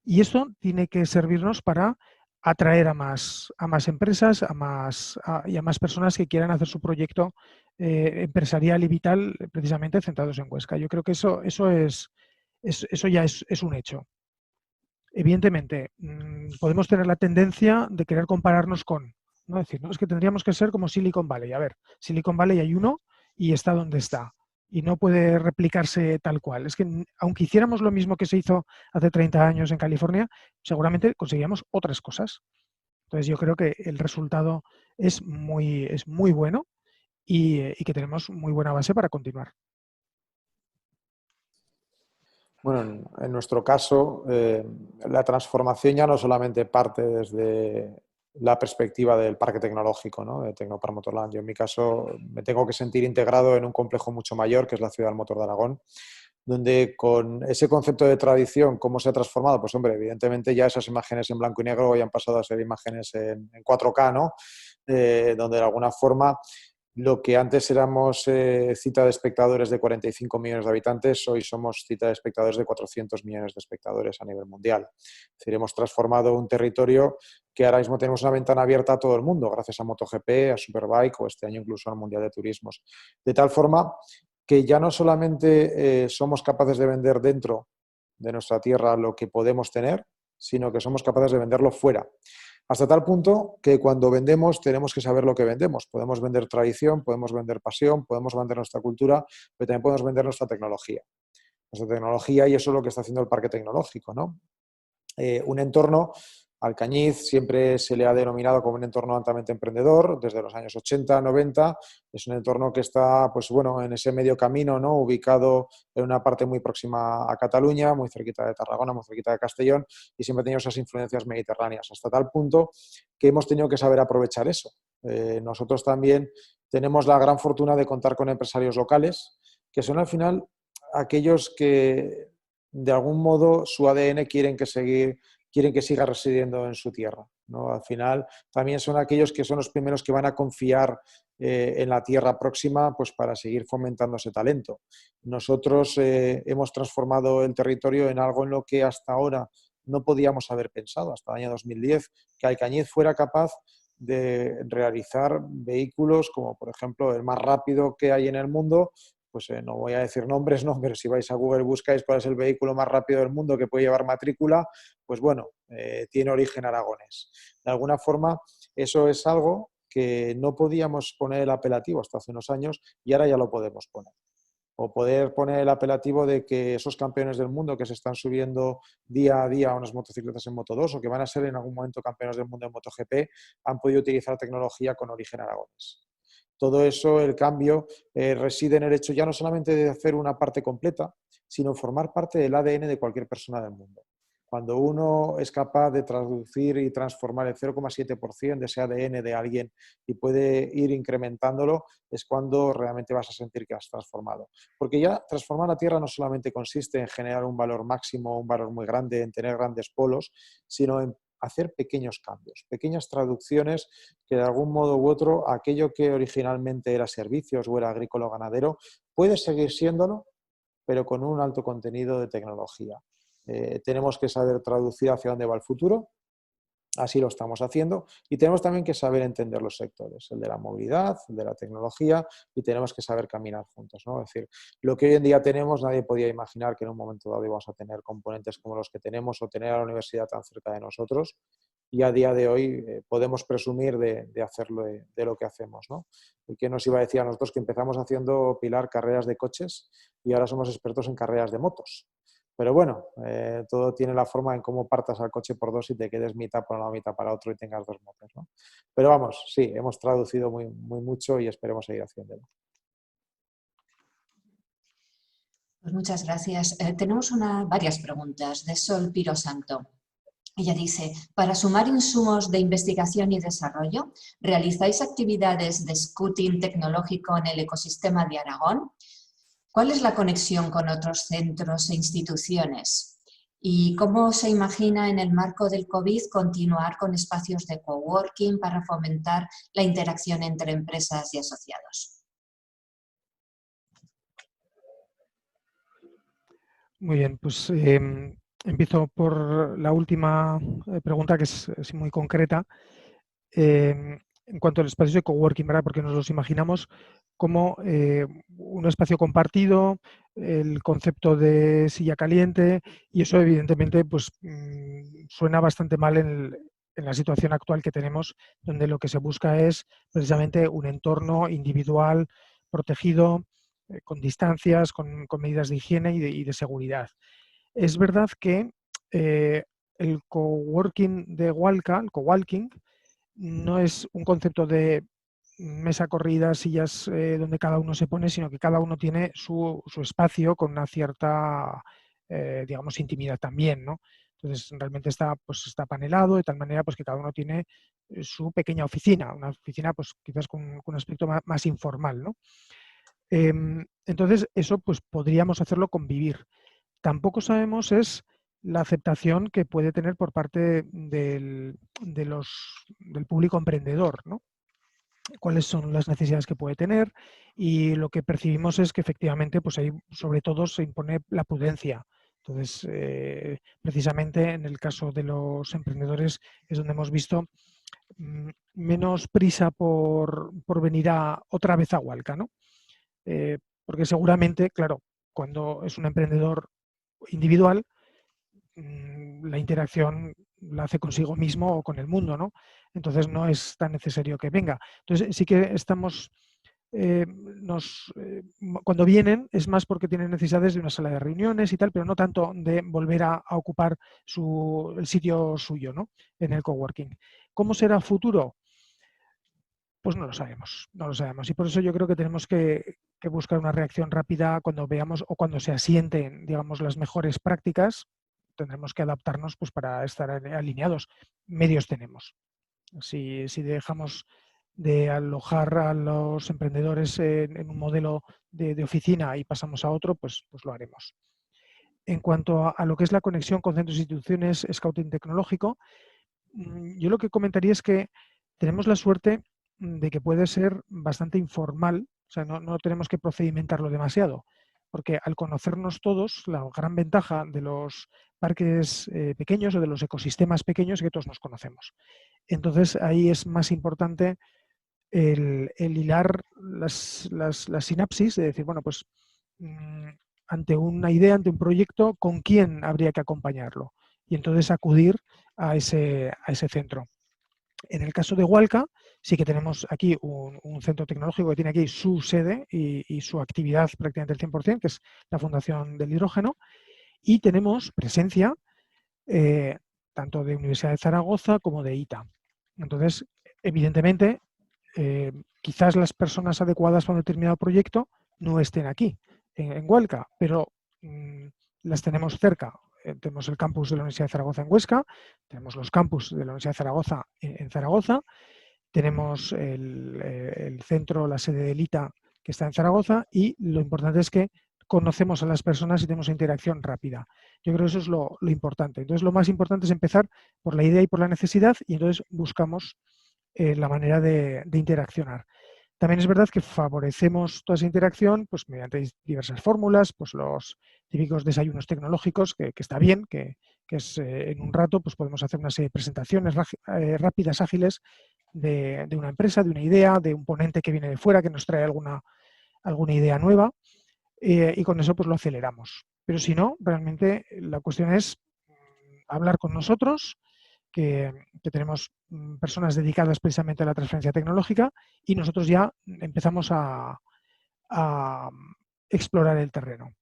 Speaker 2: Y esto tiene que servirnos para atraer a más empresas y a más personas que quieran hacer su proyecto empresarial y vital precisamente centrados en Huesca. Yo creo que eso ya es un hecho. Evidentemente, podemos tener la tendencia de querer compararnos con, ¿no? Decir, no, es que tendríamos que ser como Silicon Valley. A ver, Silicon Valley hay uno y está donde está. Y no puede replicarse tal cual. Es que aunque hiciéramos lo mismo que se hizo hace 30 años en California, seguramente conseguiríamos otras cosas. Entonces yo creo que el resultado es muy bueno y que tenemos muy buena base para continuar.
Speaker 3: Bueno, en nuestro caso, la transformación ya no solamente parte desde la perspectiva del parque tecnológico, ¿no? De Tecnopark Motorland. Yo en mi caso me tengo que sentir integrado en un complejo mucho mayor, que es la Ciudad del Motor de Aragón, donde con ese concepto de tradición, ¿cómo se ha transformado? Pues hombre, evidentemente ya esas imágenes en blanco y negro hoy han pasado a ser imágenes en 4K, ¿no? Donde de alguna forma lo que antes éramos cita de espectadores de 45 millones de habitantes, hoy somos cita de espectadores de 400 millones de espectadores a nivel mundial. Es decir, hemos transformado un territorio que ahora mismo tenemos una ventana abierta a todo el mundo, gracias a MotoGP, a Superbike o este año incluso al Mundial de Turismos. De tal forma que ya no solamente somos capaces de vender dentro de nuestra tierra lo que podemos tener, sino que somos capaces de venderlo fuera. Hasta tal punto que cuando vendemos tenemos que saber lo que vendemos. Podemos vender tradición, podemos vender pasión, podemos vender nuestra cultura, pero también podemos vender nuestra tecnología. Nuestra tecnología, y eso es lo que está haciendo el parque tecnológico, ¿no? Un entorno, Alcañiz siempre se le ha denominado como un entorno altamente emprendedor, desde los años 80, 90, es un entorno que está, pues bueno, en ese medio camino, ¿no? Ubicado en una parte muy próxima a Cataluña, muy cerquita de Tarragona, muy cerquita de Castellón, y siempre ha tenido esas influencias mediterráneas, hasta tal punto que hemos tenido que saber aprovechar eso. Nosotros también tenemos la gran fortuna de contar con empresarios locales, que son al final aquellos que de algún modo su ADN quieren que siga residiendo en su tierra, ¿no? Al final también son aquellos que son los primeros que van a confiar en la tierra próxima, pues para seguir fomentando ese talento. Nosotros hemos transformado el territorio en algo en lo que hasta ahora no podíamos haber pensado, hasta el año 2010, que Alcañiz fuera capaz de realizar vehículos como por ejemplo el más rápido que hay en el mundo. Pues no voy a decir nombres, no, pero si vais a Google buscáis cuál es el vehículo más rápido del mundo que puede llevar matrícula, pues bueno, tiene origen aragonés. De alguna forma, eso es algo que no podíamos poner el apelativo hasta hace unos años y ahora ya lo podemos poner. O poder poner el apelativo de que esos campeones del mundo que se están subiendo día a día a unas motocicletas en Moto2 o que van a ser en algún momento campeones del mundo en MotoGP han podido utilizar tecnología con origen aragonés. Todo eso, el cambio, reside en el hecho ya no solamente de hacer una parte completa, sino formar parte del ADN de cualquier persona del mundo. Cuando uno es capaz de traducir y transformar el 0,7% de ese ADN de alguien y puede ir incrementándolo, es cuando realmente vas a sentir que has transformado. Porque ya transformar la Tierra no solamente consiste en generar un valor máximo, un valor muy grande, en tener grandes polos, sino en hacer pequeños cambios, pequeñas traducciones que de algún modo u otro aquello que originalmente era servicios o era agrícola o ganadero puede seguir siéndolo, pero con un alto contenido de tecnología. Tenemos que saber traducir hacia dónde va el futuro, así lo estamos haciendo, y tenemos también que saber entender los sectores, el de la movilidad, el de la tecnología, y tenemos que saber caminar juntos, ¿no? Es decir, lo que hoy en día tenemos, nadie podía imaginar que en un momento dado íbamos a tener componentes como los que tenemos o tener a la universidad tan cerca de nosotros, y a día de hoy podemos presumir de hacerlo, de lo que hacemos, ¿no? ¿Y qué nos iba a decir a nosotros que empezamos haciendo, Pilar, carreras de coches y ahora somos expertos en carreras de motos? Pero bueno, todo tiene la forma en cómo partas al coche por dos y te quedes mitad para un lado, mitad para otro y tengas dos motos, ¿no? Pero vamos, sí, hemos traducido muy mucho y esperemos seguir haciéndolo.
Speaker 1: Pues muchas gracias. Tenemos varias preguntas de Sol Piro Santo. Ella dice, para sumar insumos de investigación y desarrollo, ¿realizáis actividades de scouting tecnológico en el ecosistema de Aragón? ¿Cuál es la conexión con otros centros e instituciones? ¿Y cómo se imagina en el marco del COVID continuar con espacios de coworking para fomentar la interacción entre empresas y asociados?
Speaker 2: Muy bien, pues empiezo por la última pregunta, que es muy concreta. En cuanto al espacio de coworking, ¿verdad? Porque nos los imaginamos como un espacio compartido, el concepto de silla caliente, y eso evidentemente pues, suena bastante mal en la situación actual que tenemos, donde lo que se busca es precisamente un entorno individual, protegido, con distancias, con medidas de higiene y de seguridad. Es verdad que el coworking de Walca, el coworking, no es un concepto de mesa corrida, sillas donde cada uno se pone, sino que cada uno tiene su espacio con una cierta, digamos, intimidad también, ¿no? Entonces, realmente está, pues, está panelado de tal manera pues, que cada uno tiene su pequeña oficina, una oficina pues, quizás con un aspecto más informal, ¿no? Entonces, eso pues, podríamos hacerlo convivir. Tampoco sabemos es la aceptación que puede tener por parte del público emprendedor, ¿no? Cuáles son las necesidades que puede tener, y lo que percibimos es que efectivamente pues ahí sobre todo se impone la prudencia. Entonces, precisamente en el caso de los emprendedores es donde hemos visto menos prisa por venir otra vez a Walca, ¿no? Porque seguramente, claro, cuando es un emprendedor individual, la interacción la hace consigo mismo o con el mundo, ¿no? Entonces no es tan necesario que venga. Entonces sí que estamos, cuando vienen es más porque tienen necesidades de una sala de reuniones y tal, pero no tanto de volver a ocupar el sitio suyo, ¿no? En el coworking. ¿Cómo será el futuro? Pues no lo sabemos, no lo sabemos. Y por eso yo creo que tenemos que buscar una reacción rápida cuando veamos o cuando se asienten, digamos, las mejores prácticas. Tendremos que adaptarnos pues, para estar alineados. Medios tenemos. Si dejamos de alojar a los emprendedores en un modelo de oficina y pasamos a otro, pues lo haremos. En cuanto a lo que es la conexión con centros e instituciones, scouting tecnológico, yo lo que comentaría es que tenemos la suerte de que puede ser bastante informal, o sea, no tenemos que procedimentarlo demasiado, porque al conocernos todos, la gran ventaja de los parques pequeños o de los ecosistemas pequeños es que todos nos conocemos. Entonces ahí es más importante el hilar las sinapsis, de decir, bueno, pues ante una idea, ante un proyecto, ¿con quién habría que acompañarlo? Y entonces acudir a ese centro. En el caso de Walca, sí que tenemos aquí un centro tecnológico que tiene aquí su sede y su actividad prácticamente el 100%, que es la Fundación del Hidrógeno, y tenemos presencia tanto de Universidad de Zaragoza como de ITA. Entonces, evidentemente, quizás las personas adecuadas para un determinado proyecto no estén aquí, en Huelca, pero las tenemos cerca. Tenemos el campus de la Universidad de Zaragoza en Huesca, tenemos los campus de la Universidad de Zaragoza en Zaragoza, tenemos el centro, la sede del ITA, que está en Zaragoza, y lo importante es que conocemos a las personas y tenemos interacción rápida. Yo creo que eso es lo importante. Entonces, lo más importante es empezar por la idea y por la necesidad, y entonces buscamos la manera de interaccionar. También es verdad que favorecemos toda esa interacción pues, mediante diversas fórmulas, pues los típicos desayunos tecnológicos, que está bien, que es en un rato pues podemos hacer unas presentaciones rápidas, ágiles, de una empresa, de una idea, de un ponente que viene de fuera, que nos trae alguna idea nueva, y con eso pues lo aceleramos. Pero si no, realmente la cuestión es hablar con nosotros, que tenemos personas dedicadas precisamente a la transferencia tecnológica, y nosotros ya empezamos a explorar el terreno.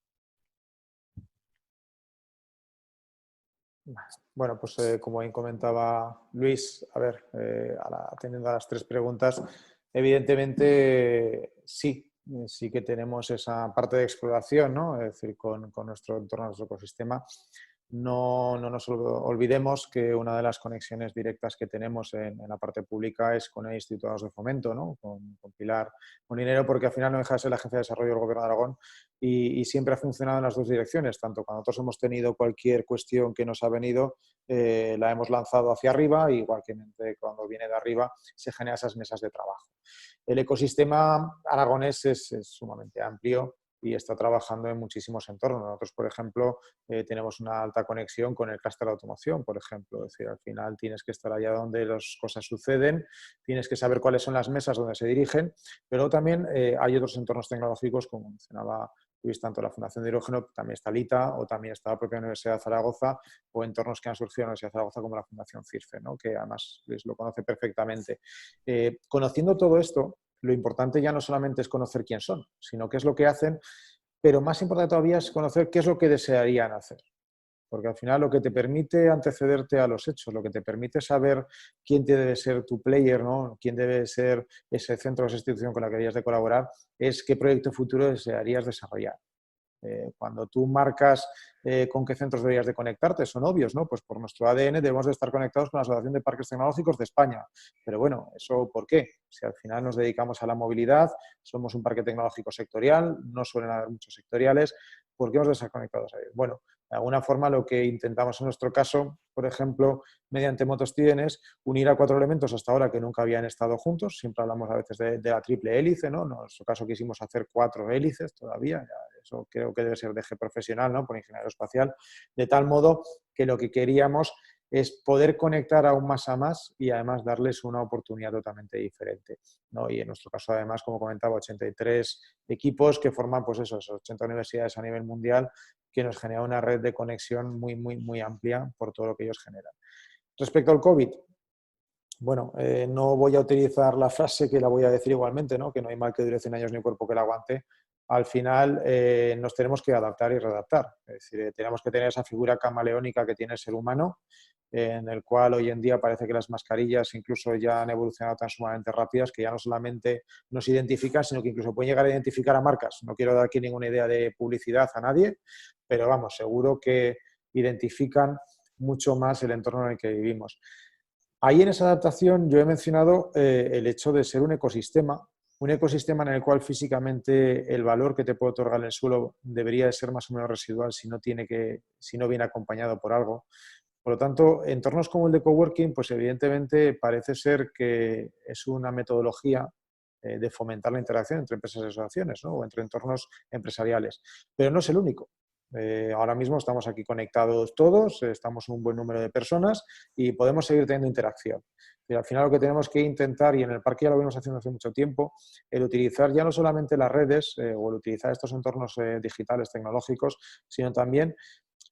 Speaker 3: Bueno, pues como bien comentaba Luis, a ver, atendiendo a las tres preguntas, evidentemente sí que tenemos esa parte de exploración, ¿no? Es decir, con nuestro entorno, nuestro ecosistema, No nos olvidemos que una de las conexiones directas que tenemos en la parte pública es con el Instituto de Fomento, ¿no? con Pilar Molinero, porque al final no deja de ser la Agencia de Desarrollo del Gobierno de Aragón y siempre ha funcionado en las dos direcciones, tanto cuando nosotros hemos tenido cualquier cuestión que nos ha venido, la hemos lanzado hacia arriba, igual que cuando viene de arriba se generan esas mesas de trabajo. El ecosistema aragonés es sumamente amplio y está trabajando en muchísimos entornos. Nosotros, por ejemplo, tenemos una alta conexión con el clúster de automoción, por ejemplo. Es decir, al final tienes que estar allá donde las cosas suceden, tienes que saber cuáles son las mesas donde se dirigen, pero también hay otros entornos tecnológicos, como mencionaba Luis, tanto la Fundación de Hidrógeno, también está LITA, o también está la propia Universidad de Zaragoza, o entornos que han surgido en la Universidad de Zaragoza como la Fundación CIRFE, ¿no? Que además Luis lo conoce perfectamente. Conociendo todo esto, lo importante ya no solamente es conocer quién son, sino qué es lo que hacen, pero más importante todavía es conocer qué es lo que desearían hacer. Porque al final lo que te permite antecederte a los hechos, lo que te permite saber quién te debe ser tu player, ¿no? Quién debe ser ese centro o esa institución con la que deberías de colaborar, es qué proyecto futuro desearías desarrollar. Cuando tú marcas con qué centros deberías de conectarte, son obvios, ¿no? Pues por nuestro ADN debemos de estar conectados con la Asociación de Parques Tecnológicos de España. Pero bueno, ¿eso por qué? Si al final nos dedicamos a la movilidad, somos un parque tecnológico sectorial, no suelen haber muchos sectoriales, ¿por qué hemos de estar conectados a ellos? Bueno, de alguna forma lo que intentamos en nuestro caso, por ejemplo, mediante MotoStudent, es unir a 4 elementos hasta ahora que nunca habían estado juntos. Siempre hablamos a veces de la triple hélice, ¿no? En nuestro caso quisimos hacer 4 hélices todavía, eso creo que debe ser de eje profesional, ¿no? Por ingeniero espacial, de tal modo que lo que queríamos es poder conectar aún más a más y además darles una oportunidad totalmente diferente, ¿no? Y en nuestro caso, además, como comentaba, 83 equipos que forman, pues eso, 80 universidades a nivel mundial, que nos genera una red de conexión muy amplia por todo lo que ellos generan. Respecto al COVID, bueno, no voy a utilizar la frase que la voy a decir igualmente, ¿no? Que no hay mal que dure 100 años ni cuerpo que la aguante. Al final nos tenemos que adaptar y readaptar. Es decir, tenemos que tener esa figura camaleónica que tiene el ser humano, en el cual hoy en día parece que las mascarillas incluso ya han evolucionado tan sumamente rápidas que ya no solamente nos identifican, sino que incluso pueden llegar a identificar a marcas. No quiero dar aquí ninguna idea de publicidad a nadie, pero vamos, seguro que identifican mucho más el entorno en el que vivimos. Ahí en esa adaptación yo he mencionado el hecho de ser un ecosistema en el cual físicamente el valor que te puede otorgar el suelo debería de ser más o menos residual si no viene acompañado por algo. Por lo tanto, entornos como el de coworking, pues evidentemente parece ser que es una metodología de fomentar la interacción entre empresas y asociaciones, ¿no? O entre entornos empresariales. Pero no es el único. Ahora mismo estamos aquí conectados todos, estamos un buen número de personas y podemos seguir teniendo interacción. Pero al final lo que tenemos que intentar, y en el parque ya lo venimos haciendo hace mucho tiempo, el utilizar ya no solamente las redes o el utilizar estos entornos digitales, tecnológicos, sino también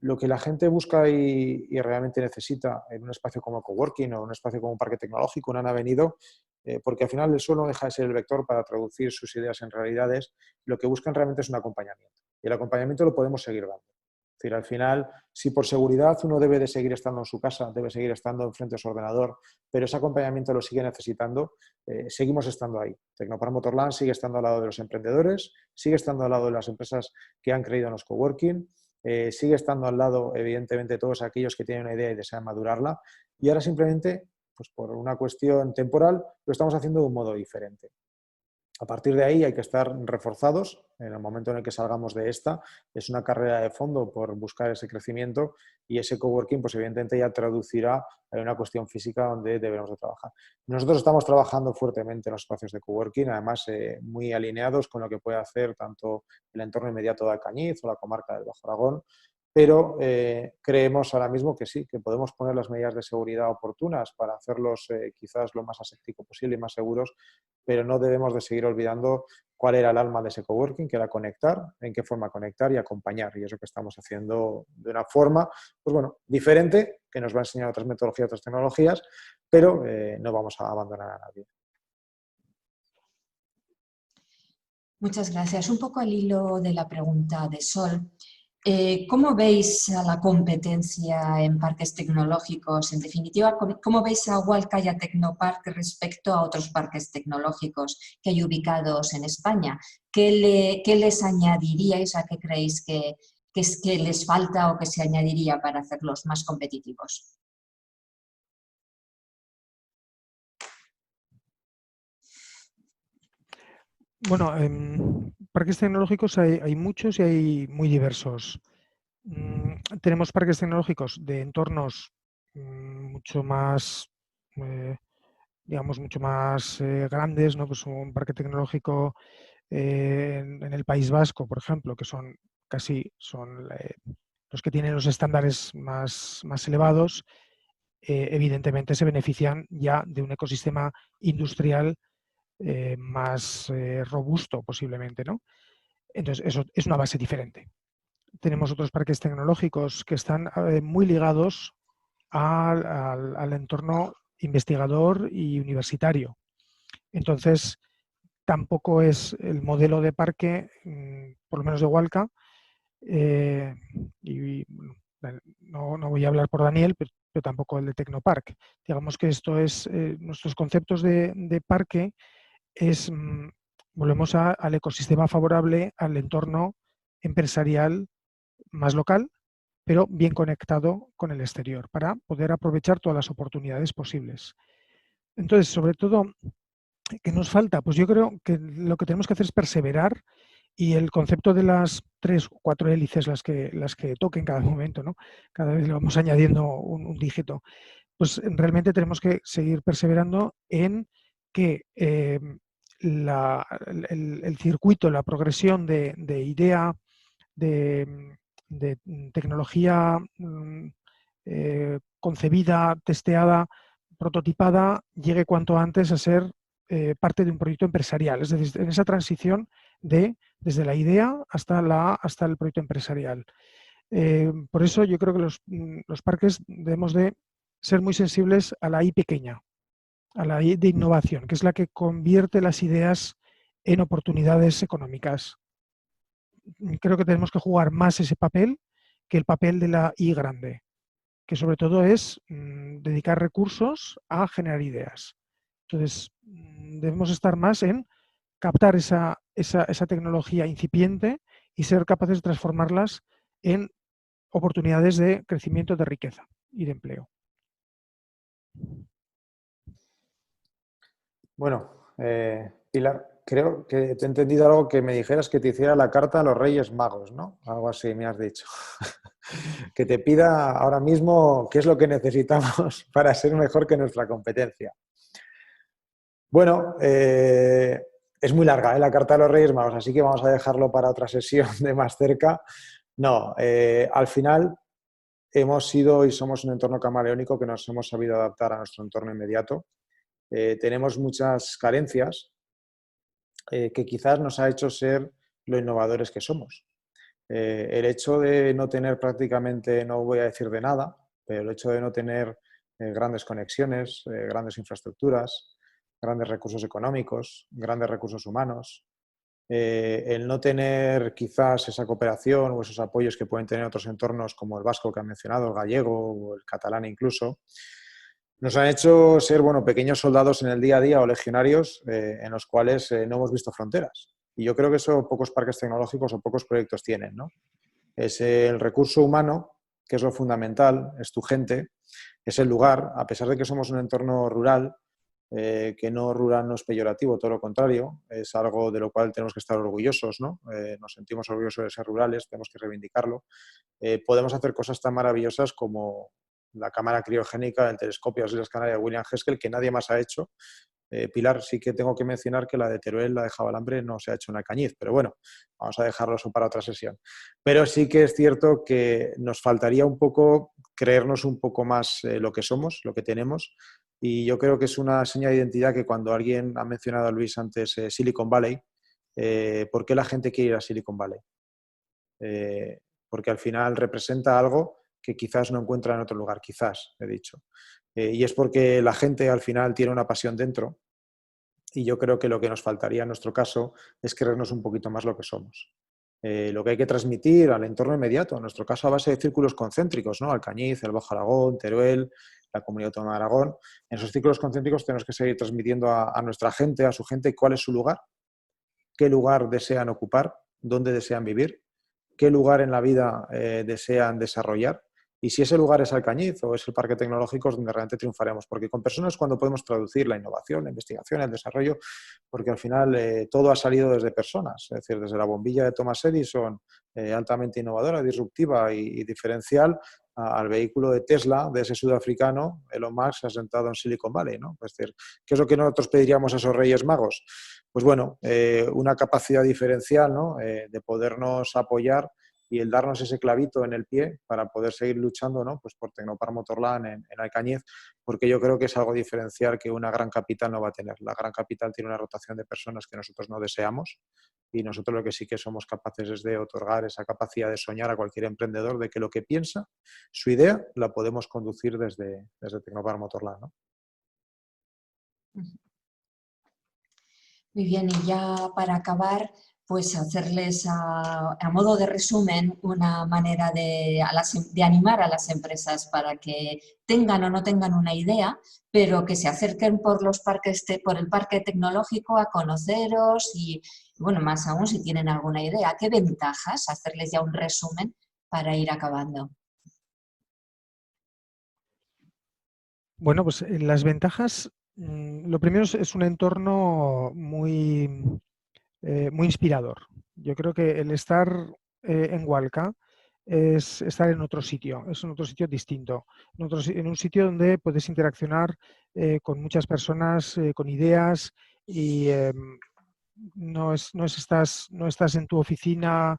Speaker 3: lo que la gente busca y realmente necesita en un espacio como coworking o un espacio como un parque tecnológico, un avenido, porque al final el suelo no deja de ser el vector para traducir sus ideas en realidades. Lo que buscan realmente es un acompañamiento. Y el acompañamiento lo podemos seguir dando. Es decir, al final, si por seguridad uno debe de seguir estando en su casa, debe seguir estando enfrente de su ordenador, pero ese acompañamiento lo sigue necesitando, seguimos estando ahí. Tecnopark Motorland sigue estando al lado de los emprendedores, sigue estando al lado de las empresas que han creído en los coworking, sigue estando al lado, evidentemente, todos aquellos que tienen una idea y desean madurarla, y ahora simplemente, pues por una cuestión temporal, lo estamos haciendo de un modo diferente. A partir de ahí hay que estar reforzados en el momento en el que salgamos de esta. Es una carrera de fondo por buscar ese crecimiento y ese coworking, pues evidentemente ya traducirá en una cuestión física donde debemos de trabajar. Nosotros estamos trabajando fuertemente en los espacios de coworking, además muy alineados con lo que puede hacer tanto el entorno inmediato de Alcañiz o la comarca del Bajo Aragón, pero creemos ahora mismo que sí, que podemos poner las medidas de seguridad oportunas para hacerlos quizás lo más aséptico posible y más seguros, pero no debemos de seguir olvidando cuál era el alma de ese coworking, que era conectar, en qué forma conectar y acompañar, y eso que estamos haciendo de una forma, pues bueno, diferente, que nos va a enseñar otras metodologías, otras tecnologías, pero no vamos a abandonar a nadie.
Speaker 1: Muchas gracias. Un poco al hilo de la pregunta de Sol, ¿cómo veis a la competencia en parques tecnológicos? En definitiva, ¿cómo veis a Hualcaya Tecnopark respecto a otros parques tecnológicos que hay ubicados en España? ¿Qué les añadiríais, a qué creéis que que les falta o que se añadiría para hacerlos más competitivos?
Speaker 2: Bueno, parques tecnológicos hay muchos y hay muy diversos. Tenemos parques tecnológicos de entornos mucho más, digamos, mucho más grandes, ¿no? Pues un parque tecnológico en el País Vasco, por ejemplo, que son los que tienen los estándares más elevados, evidentemente se benefician ya de un ecosistema industrial más robusto posiblemente, ¿no? Entonces, eso es una base diferente. Tenemos otros parques tecnológicos que están muy ligados al entorno investigador y universitario. Entonces, tampoco es el modelo de parque, por lo menos de Hualca, y no voy a hablar por Daniel, pero tampoco el de Tecnopark. Digamos que esto es, nuestros conceptos de parque es, volvemos al ecosistema favorable, al entorno empresarial más local, pero bien conectado con el exterior, para poder aprovechar todas las oportunidades posibles. Entonces, sobre todo, ¿qué nos falta? Pues yo creo que lo que tenemos que hacer es perseverar, y el concepto de las 3 o 4 hélices, las que toque en cada momento, ¿no? Cada vez le vamos añadiendo un dígito. Pues realmente tenemos que seguir perseverando en que el circuito, la progresión de idea, de tecnología concebida, testeada, prototipada, llegue cuanto antes a ser parte de un proyecto empresarial. Es decir, en esa transición desde la idea hasta el proyecto empresarial. Por eso yo creo que los parques debemos de ser muy sensibles a la I pequeña, a la I de innovación, que es la que convierte las ideas en oportunidades económicas. Creo que tenemos que jugar más ese papel que el papel de la I grande, que sobre todo es dedicar recursos a generar ideas. Entonces, debemos estar más en captar esa tecnología incipiente y ser capaces de transformarlas en oportunidades de crecimiento, de riqueza y de empleo.
Speaker 3: Bueno, Pilar, creo que te he entendido algo, que me dijeras que te hiciera la carta a los Reyes Magos, ¿no? Algo así me has dicho. Que te pida ahora mismo qué es lo que necesitamos para ser mejor que nuestra competencia. Bueno, es muy larga, la carta a los Reyes Magos, así que vamos a dejarlo para otra sesión de más cerca. No, al final hemos sido y somos un entorno camaleónico que nos hemos sabido adaptar a nuestro entorno inmediato. Tenemos muchas carencias que quizás nos ha hecho ser lo innovadores que somos. El hecho de no tener prácticamente, no voy a decir de nada, pero el hecho de no tener grandes conexiones, grandes infraestructuras, grandes recursos económicos, grandes recursos humanos, el no tener quizás esa cooperación o esos apoyos que pueden tener otros entornos como el vasco que han mencionado, el gallego o el catalán incluso, nos han hecho ser, bueno, pequeños soldados en el día a día o legionarios en los cuales no hemos visto fronteras. Y yo creo que eso pocos parques tecnológicos o pocos proyectos tienen, ¿no? Es el recurso humano, que es lo fundamental, es tu gente, es el lugar, a pesar de que somos un entorno rural, que no rural no es peyorativo, todo lo contrario, es algo de lo cual tenemos que estar orgullosos, ¿no? Nos sentimos orgullosos de ser rurales, tenemos que reivindicarlo. Podemos hacer cosas tan maravillosas como la cámara criogénica del telescopio de las Islas Canarias de William Haskell, que nadie más ha hecho. Pilar, sí que tengo que mencionar que la de Teruel, la de Jabalambre, no se ha hecho en Alcañiz, pero bueno, vamos a dejarlo eso para otra sesión. Pero sí que es cierto que nos faltaría un poco creernos un poco más lo que somos, lo que tenemos, y yo creo que es una seña de identidad que cuando alguien ha mencionado a Luis antes Silicon Valley, ¿por qué la gente quiere ir a Silicon Valley? Porque al final representa algo que quizás no encuentra en otro lugar, quizás, he dicho. Y es porque la gente al final tiene una pasión dentro, y yo creo que lo que nos faltaría en nuestro caso es creernos un poquito más lo que somos. Lo que hay que transmitir al entorno inmediato, en nuestro caso a base de círculos concéntricos, ¿no? Alcañiz, el Bajo Aragón, Teruel, la Comunidad Autónoma de Aragón. En esos círculos concéntricos tenemos que seguir transmitiendo a nuestra gente, a su gente, cuál es su lugar, qué lugar desean ocupar, dónde desean vivir, qué lugar en la vida desean desarrollar. Y si ese lugar es Alcañiz o es el Parque Tecnológico, es donde realmente triunfaremos. Porque con personas es cuando podemos traducir la innovación, la investigación, el desarrollo, porque al final todo ha salido desde personas. Es decir, desde la bombilla de Thomas Edison, altamente innovadora, disruptiva y diferencial, al vehículo de Tesla, de ese sudafricano, Elon Musk, asentado en Silicon Valley, ¿no? Es decir, ¿qué es lo que nosotros pediríamos a esos Reyes Magos? Pues bueno, una capacidad diferencial, ¿no? De podernos apoyar y el darnos ese clavito en el pie para poder seguir luchando, ¿no? Pues por Tecnopark Motorland en Alcañiz, porque yo creo que es algo diferencial que una gran capital no va a tener. La gran capital tiene una rotación de personas que nosotros no deseamos y nosotros lo que sí que somos capaces es de otorgar esa capacidad de soñar a cualquier emprendedor de que lo que piensa, su idea, la podemos conducir desde Tecnopark Motorland, ¿no?
Speaker 1: Muy bien, y ya para acabar, pues hacerles a modo de resumen una manera de animar a las empresas para que tengan o no tengan una idea, pero que se acerquen por por el parque tecnológico a conoceros y, bueno, más aún si tienen alguna idea. ¿Qué ventajas? Hacerles ya un resumen para ir acabando.
Speaker 2: Bueno, pues las ventajas, lo primero es un entorno muy inspirador. Yo creo que el estar en Hualca es estar en otro sitio, es en otro sitio distinto, en un sitio donde puedes interaccionar con muchas personas, con ideas y no estás en tu oficina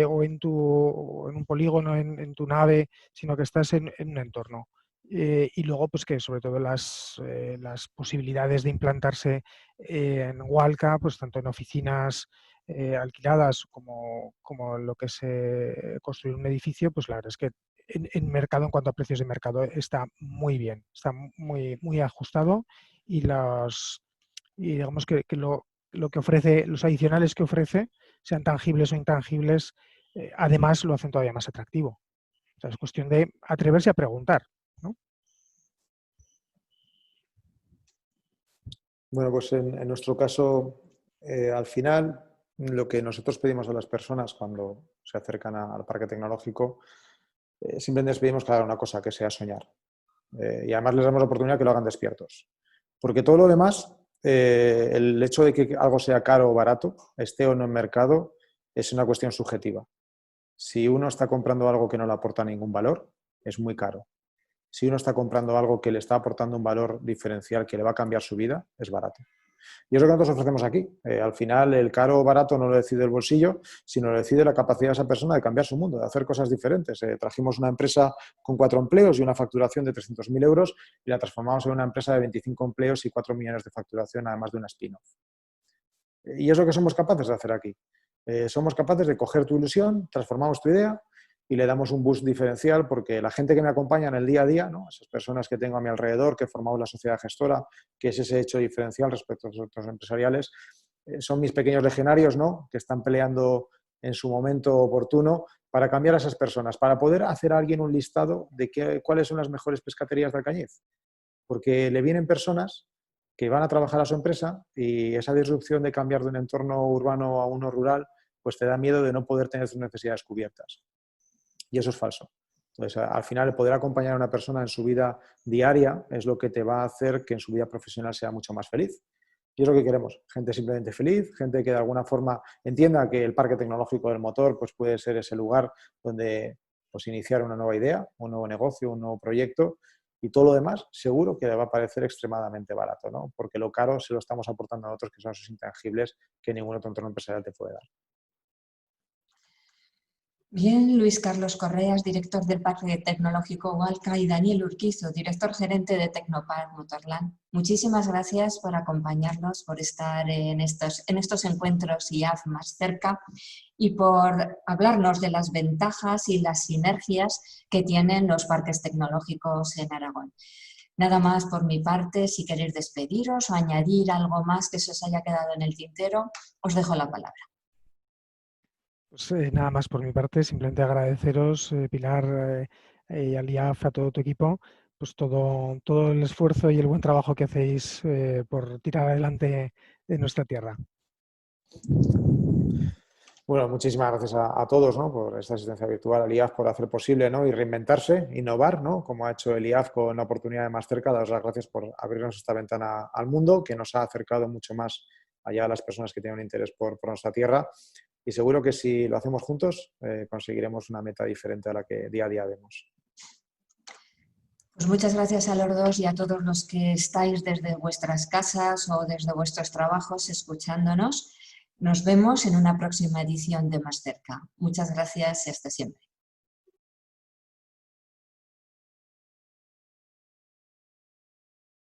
Speaker 2: o en un polígono, en tu nave, sino que estás en un entorno. Y luego, pues que sobre todo las posibilidades de implantarse en Hualca, pues tanto en oficinas alquiladas como lo que es construir un edificio, pues la verdad es que en mercado, en cuanto a precios de mercado, está muy bien, está muy ajustado y digamos que lo que ofrece, los adicionales que ofrece, sean tangibles o intangibles, además lo hacen todavía más atractivo. O sea, es cuestión de atreverse a preguntar, ¿no?
Speaker 3: Bueno, pues en nuestro caso, al final, lo que nosotros pedimos a las personas cuando se acercan al parque tecnológico, simplemente les pedimos que hagan una cosa, que sea soñar. Y además les damos la oportunidad que lo hagan despiertos. Porque todo lo demás, el hecho de que algo sea caro o barato, esté o no en mercado, es una cuestión subjetiva. Si uno está comprando algo que no le aporta ningún valor, es muy caro. Si uno está comprando algo que le está aportando un valor diferencial que le va a cambiar su vida, es barato. Y es lo que nosotros ofrecemos aquí. Al final, el caro o barato no lo decide el bolsillo, sino lo decide la capacidad de esa persona de cambiar su mundo, de hacer cosas diferentes. Trajimos una empresa con 4 empleos y una facturación de 300.000 euros y la transformamos en una empresa de 25 empleos y 4 millones de facturación, además de una spin-off. Y es lo que somos capaces de hacer aquí. Somos capaces de coger tu ilusión, transformamos tu idea y le damos un boost diferencial porque la gente que me acompaña en el día a día, ¿no? Esas personas que tengo a mi alrededor, que formamos la sociedad gestora, que es ese hecho diferencial respecto a los otros empresariales, son mis pequeños legionarios, ¿no? Que están peleando en su momento oportuno para cambiar a esas personas, para poder hacer a alguien un listado de cuáles son las mejores pescaterías de Alcañiz. Porque le vienen personas que van a trabajar a su empresa y esa disrupción de cambiar de un entorno urbano a uno rural, pues te da miedo de no poder tener sus necesidades cubiertas. Y eso es falso. Entonces, al final, el poder acompañar a una persona en su vida diaria es lo que te va a hacer que en su vida profesional sea mucho más feliz. Y es lo que queremos, gente simplemente feliz, gente que de alguna forma entienda que el parque tecnológico del motor pues puede ser ese lugar donde pues, iniciar una nueva idea, un nuevo negocio, un nuevo proyecto y todo lo demás seguro que le va a parecer extremadamente barato, ¿no? Porque lo caro se lo estamos aportando a nosotros que son esos intangibles que ningún otro entorno empresarial te puede dar.
Speaker 1: Bien, Luis Carlos Correas, director del Parque Tecnológico Hualca, y Daniel Urquizo, director gerente de Tecnopark Motorland. Muchísimas gracias por acompañarnos, por estar en estos encuentros IAF más cerca y por hablarnos de las ventajas y las sinergias que tienen los parques tecnológicos en Aragón. Nada más por mi parte, si queréis despediros o añadir algo más que se os haya quedado en el tintero, os dejo la palabra.
Speaker 2: Pues nada más por mi parte, simplemente agradeceros, Pilar, y al IAF, a todo tu equipo, pues todo el esfuerzo y el buen trabajo que hacéis por tirar adelante en nuestra tierra.
Speaker 3: Bueno, muchísimas gracias a todos, ¿no?, por esta asistencia virtual, al IAF por hacer posible, ¿no?, y reinventarse, innovar, ¿no?, como ha hecho el IAF con la oportunidad de Más Cerca. Daros las gracias por abrirnos esta ventana al mundo, que nos ha acercado mucho más allá a las personas que tienen un interés por nuestra tierra. Y seguro que si lo hacemos juntos conseguiremos una meta diferente a la que día a día vemos.
Speaker 1: Pues muchas gracias a los dos y a todos los que estáis desde vuestras casas o desde vuestros trabajos escuchándonos. Nos vemos en una próxima edición de Más Cerca. Muchas gracias y hasta siempre.